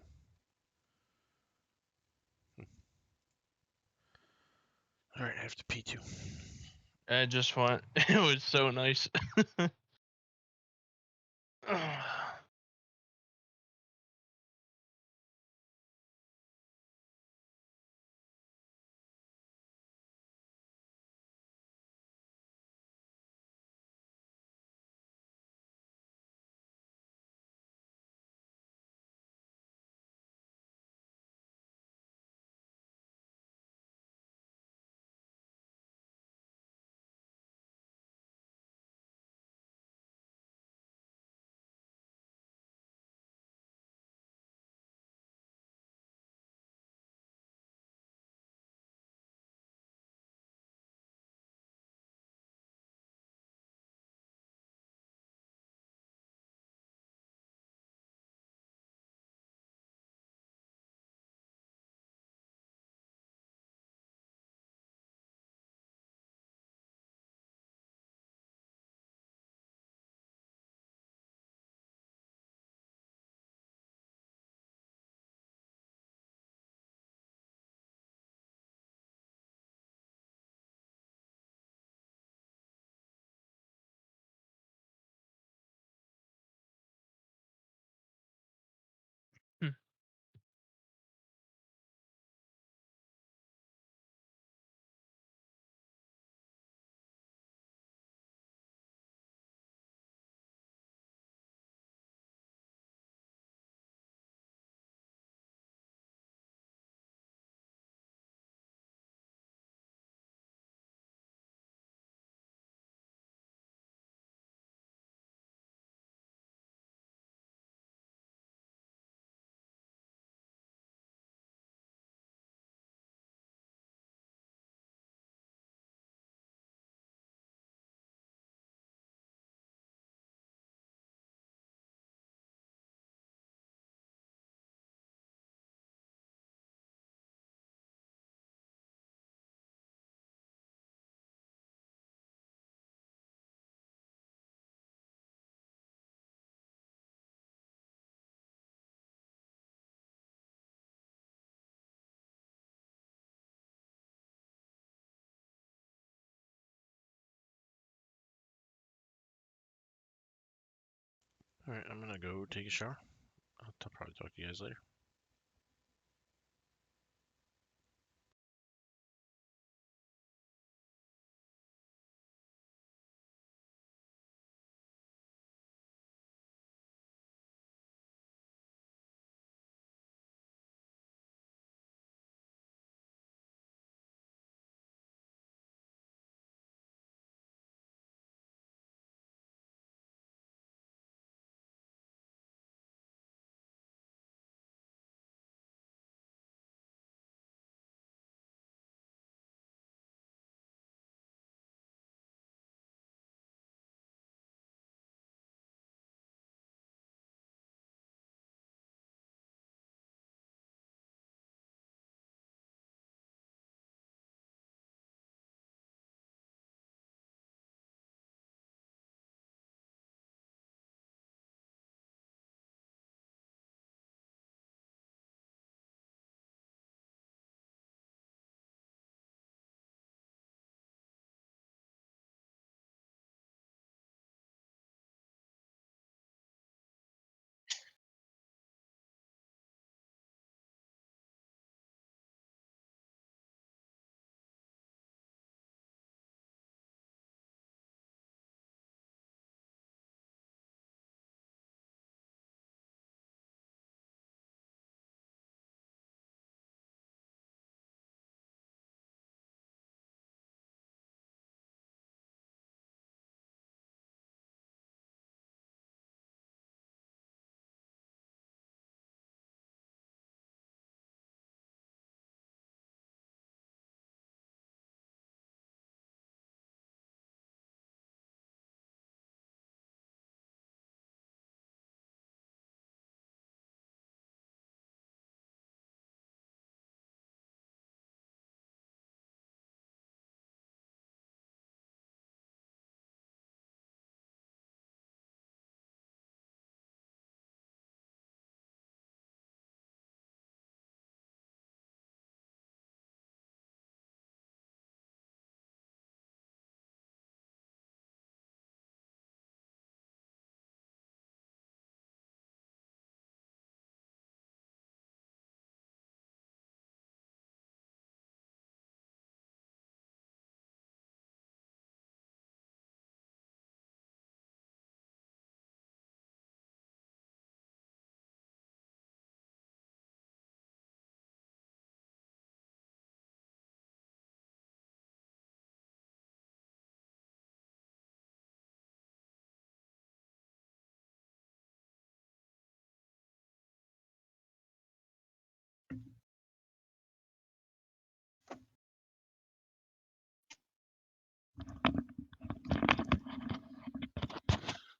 All right, I have to pee too. I just went. It was so nice. Alright, I'm gonna go take a shower. I'll probably talk to you guys later.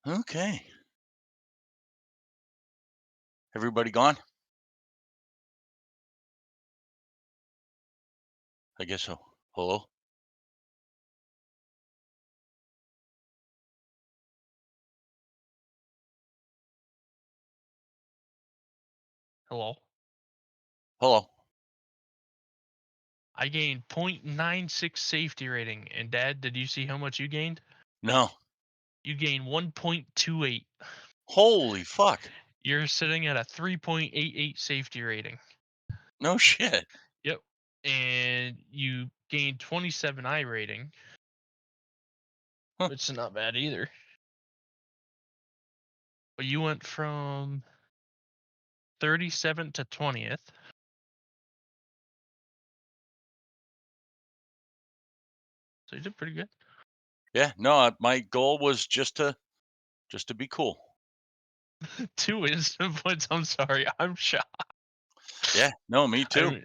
Okay. Everybody gone? I guess so. Hello? Hello. Hello? I gained 0.96 safety rating. And Dad, did you see how much you gained? No. You gained 1.28. Holy fuck. You're sitting at a 3.88 safety rating. No shit. Yep. And you gained 27 I rating, Huh. which is not bad either. But you went from 37th to 20th. So you did pretty good. Yeah, no, my goal was just to be cool. 2 instant points. I'm sorry. I'm shocked. Yeah, no, me too.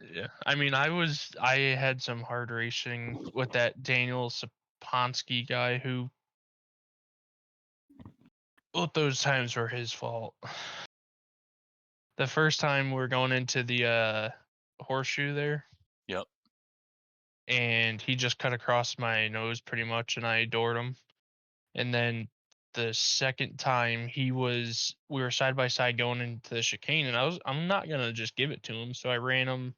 I mean, I had some hard racing with that Daniel Saponsky guy who both those times were his fault. The first time we're going into the horseshoe there. Yep. And he just cut across my nose pretty much, and I doored him. And then the second time we were side by side going into the chicane, and I'm not gonna just give it to him, so I ran him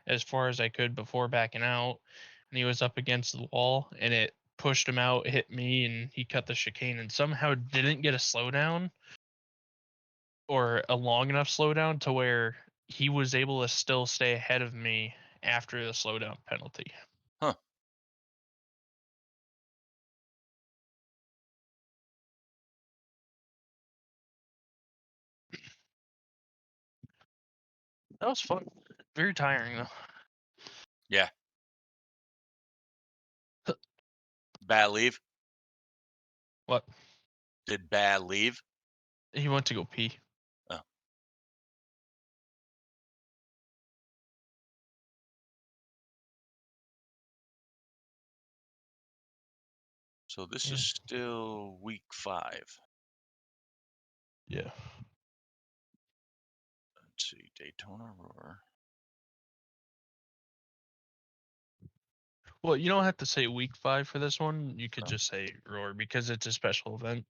as far as I could before backing out, and he was up against the wall, and it pushed him out, hit me, and he cut the chicane, and somehow didn't get a slowdown. or a long enough slowdown to where he was able to still stay ahead of me after the slowdown penalty. Huh. That was fun. Very tiring though. Yeah. Bad leave? What? Did Bad leave? He went to go pee. Oh. So this Yeah. is still week 5. Yeah. Let's see, Daytona Roar. Well, you don't have to say week 5 for this one. You could Oh. just say Roar because it's a special event.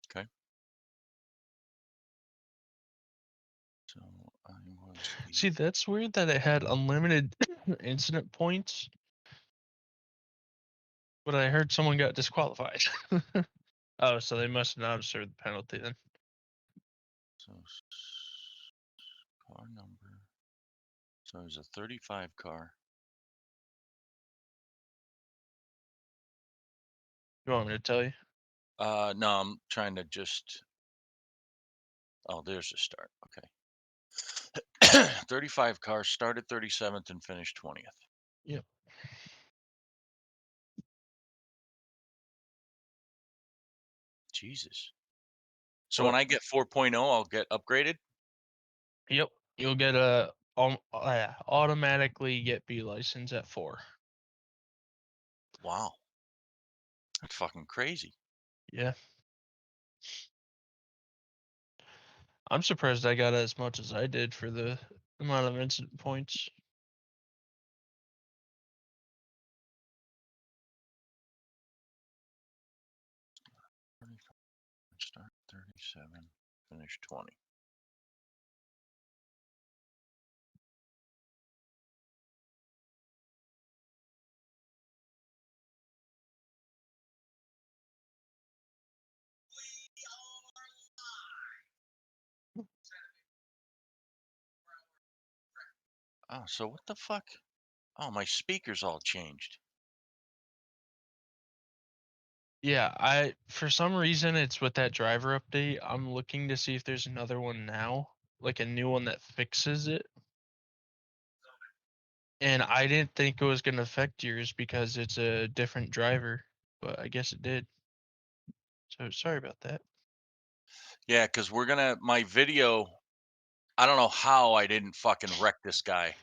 Okay. So I was. See, that's weird that it had unlimited incident points, but I heard someone got disqualified. Oh, so they must not have served the penalty then. So car number. So there's a 35 car. You want me to tell you? No, I'm trying to just. Oh, there's the start. Okay. 35 cars started 37th and finished 20th. Yep. Jesus. So What? when I get 4.0, I'll get upgraded? Yep. You'll get a automatically get B license at 4. Wow. That's fucking crazy. Yeah. I'm surprised I got as much as I did for the amount of incident points. Start 37, finish 20. Oh, so what the fuck? Oh, my speakers all changed. Yeah, for some reason it's with that driver update. I'm looking to see if there's another one now, like a new one that fixes it. And I didn't think it was going to affect yours because it's a different driver, but I guess it did. So sorry about that. Yeah, because we're gonna my video. I don't know how I didn't fucking wreck this guy.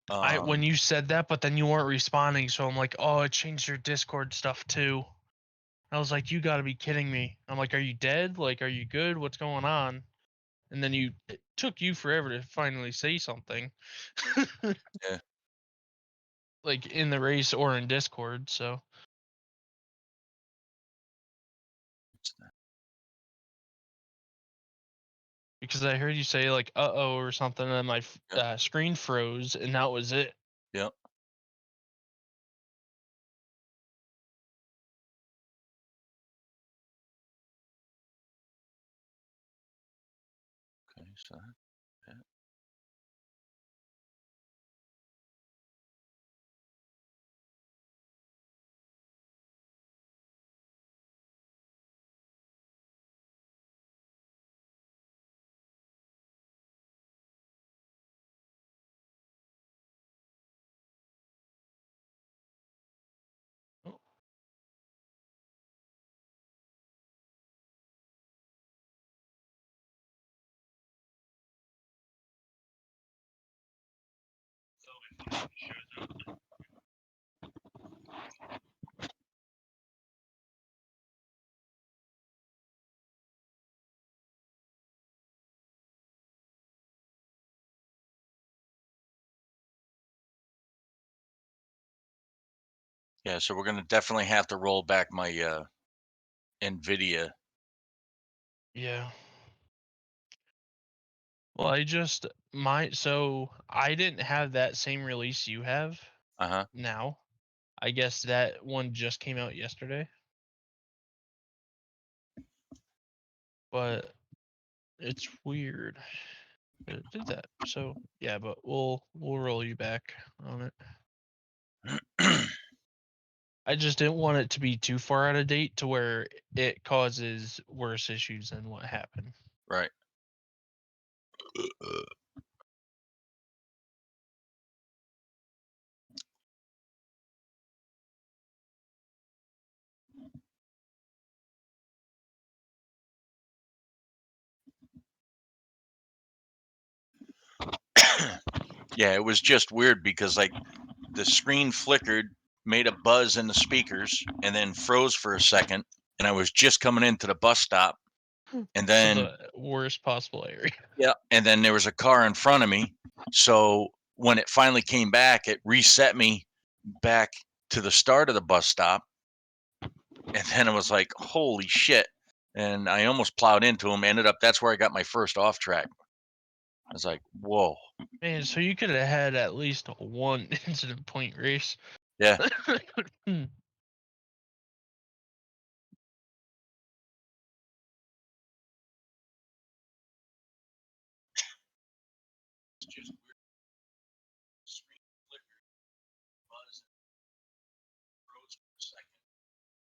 When you said that, but then you weren't responding, so I'm like, oh, it changed your Discord stuff too. I was like, you got to be kidding me. I'm like, are you dead? Like, are you good? What's going on? And then it took you forever to finally say something. Yeah. Like in the race or in Discord, so. Because I heard you say like "uh-oh" or something, and my screen froze, and that was it. Yep. Okay, so that. Yeah, so we're gonna definitely have to roll back my NVIDIA. Yeah. Well, I didn't have that same release you have. Now, I guess that one just came out yesterday. But It's weird that it did that. So yeah, but we'll roll you back on it. I just didn't want it to be too far out of date to where it causes worse issues than what happened. Right. Yeah, it was just weird because like the screen flickered, made a buzz in the speakers, and then froze for a second. And I was just coming into the bus stop, and then So the worst possible area. yeah, and then there was a car in front of me. So when it finally came back, it reset me back to the start of the bus stop. And then it was like, holy shit. And I almost plowed into him. Ended up, that's where I got my first off track. I was like, whoa. Man, so you could have had at least one incident point race. Yeah.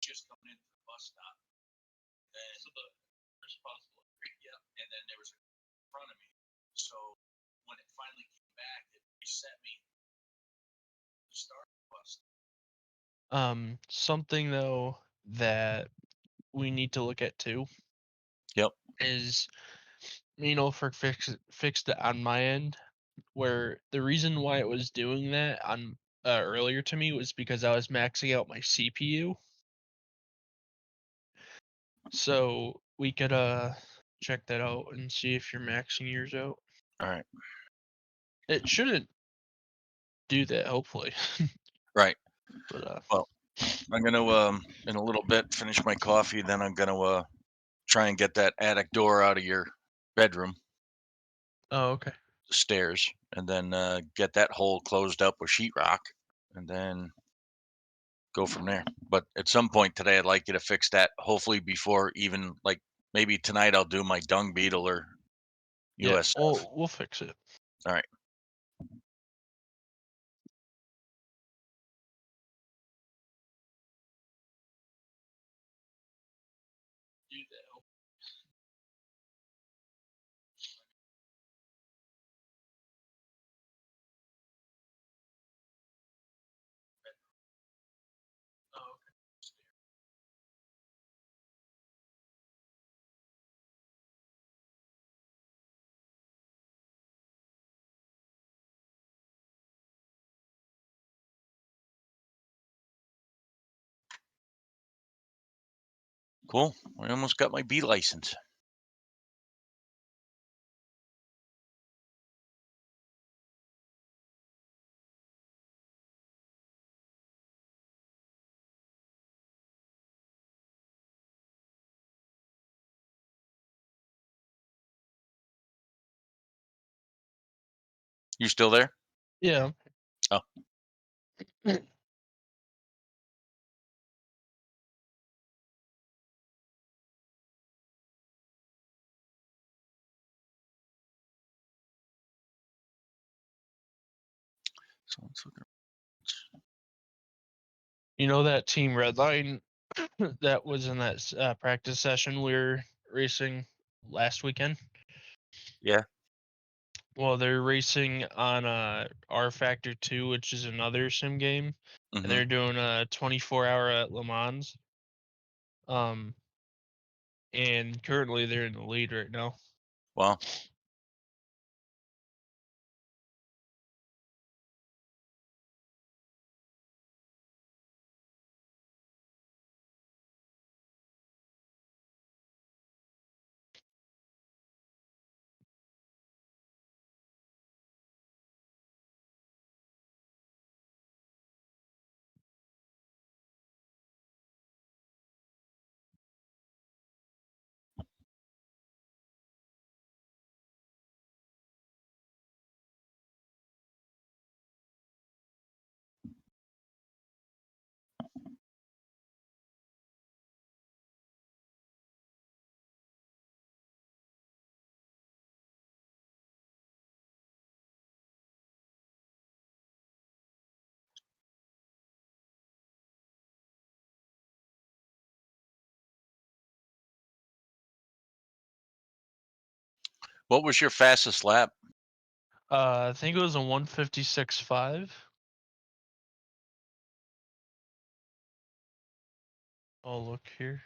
Just coming into the bus stop. So the first possible. Yeah, and then there was a in front of me. So when it finally came back, it reset me to start the bus. Something though that we need to look at too. Yep. Is fixed it on my end, where the reason why it was doing that on earlier to me was because I was maxing out my CPU. So we could check that out and see if you're maxing yours out. All right. It shouldn't do that, hopefully. Right. But well, I'm gonna in a little bit finish my coffee. Then I'm gonna try and get that attic door out of your bedroom. Oh, okay. The stairs, and then get that hole closed up with sheetrock, and then go from there. But at some point today, I'd like you to fix that. Hopefully before even like maybe tonight I'll do my dung beetle or Yeah, USF. we'll fix it. All right. Cool. I almost got my B license. You still there? Yeah. Oh. So let's look at You know that team Redline that was in that practice session we were racing last weekend? Yeah. Well, they're racing on R Factor 2, which is another sim game, and they're doing a 24-hour at Le Mans. And currently they're in the lead right now. Wow. What was your fastest lap? I think it was a 156.5. I'll look here.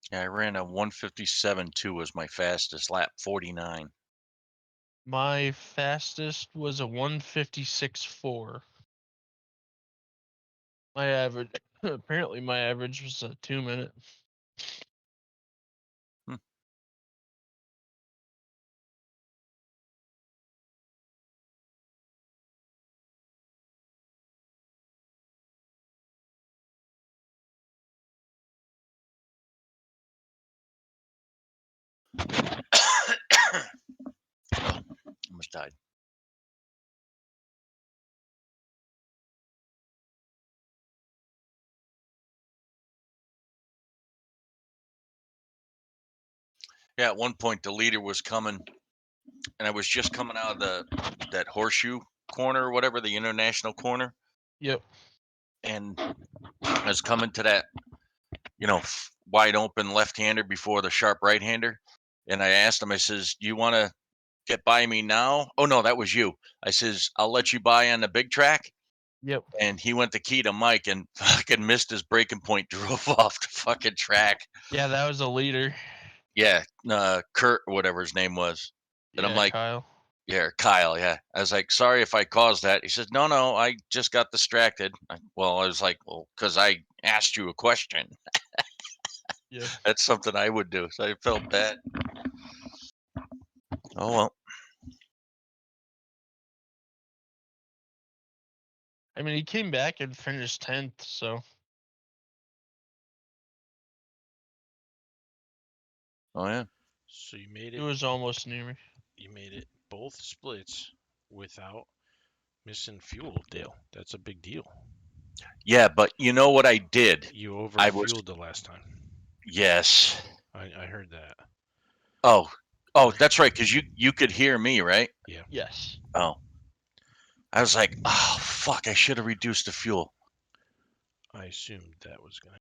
Yeah, I ran a 157.2 was my fastest lap, 49. My fastest was a 156.4. My average, apparently, my average was a 2 minute. Almost died. Yeah, at one point the leader was coming, and I was just coming out of that horseshoe corner or whatever, the international corner, Yep. and I was coming to that, wide open left-hander before the sharp right-hander, and I asked him, I says, "Do you want to get by me now?" Oh no, that was you. I says, "I'll let you by on the big track." Yep. And he went to key to Mike and fucking missed his braking point, drove off the fucking track. Yeah, that was a leader. Yeah, Kurt or whatever his name was. And I'm Yeah, like, Kyle. yeah, Kyle, yeah. I was like, sorry if I caused that. He says, no, I just got distracted. I was like, well, because I asked you a question. Yeah. That's something I would do. So I felt bad. Oh, well. I mean, he came back and finished 10th, so. Oh, yeah. So you made It it. was almost near me. You made it both splits without missing fuel, Dale. That's a big deal. Yeah, but you know what I did? You I was. overfueled the last time. Yes. I heard that. Oh, that's right. Because you could hear me, right? Yeah. Yes. Oh. I was like, oh, fuck, I should have reduced the fuel. I assumed that was going to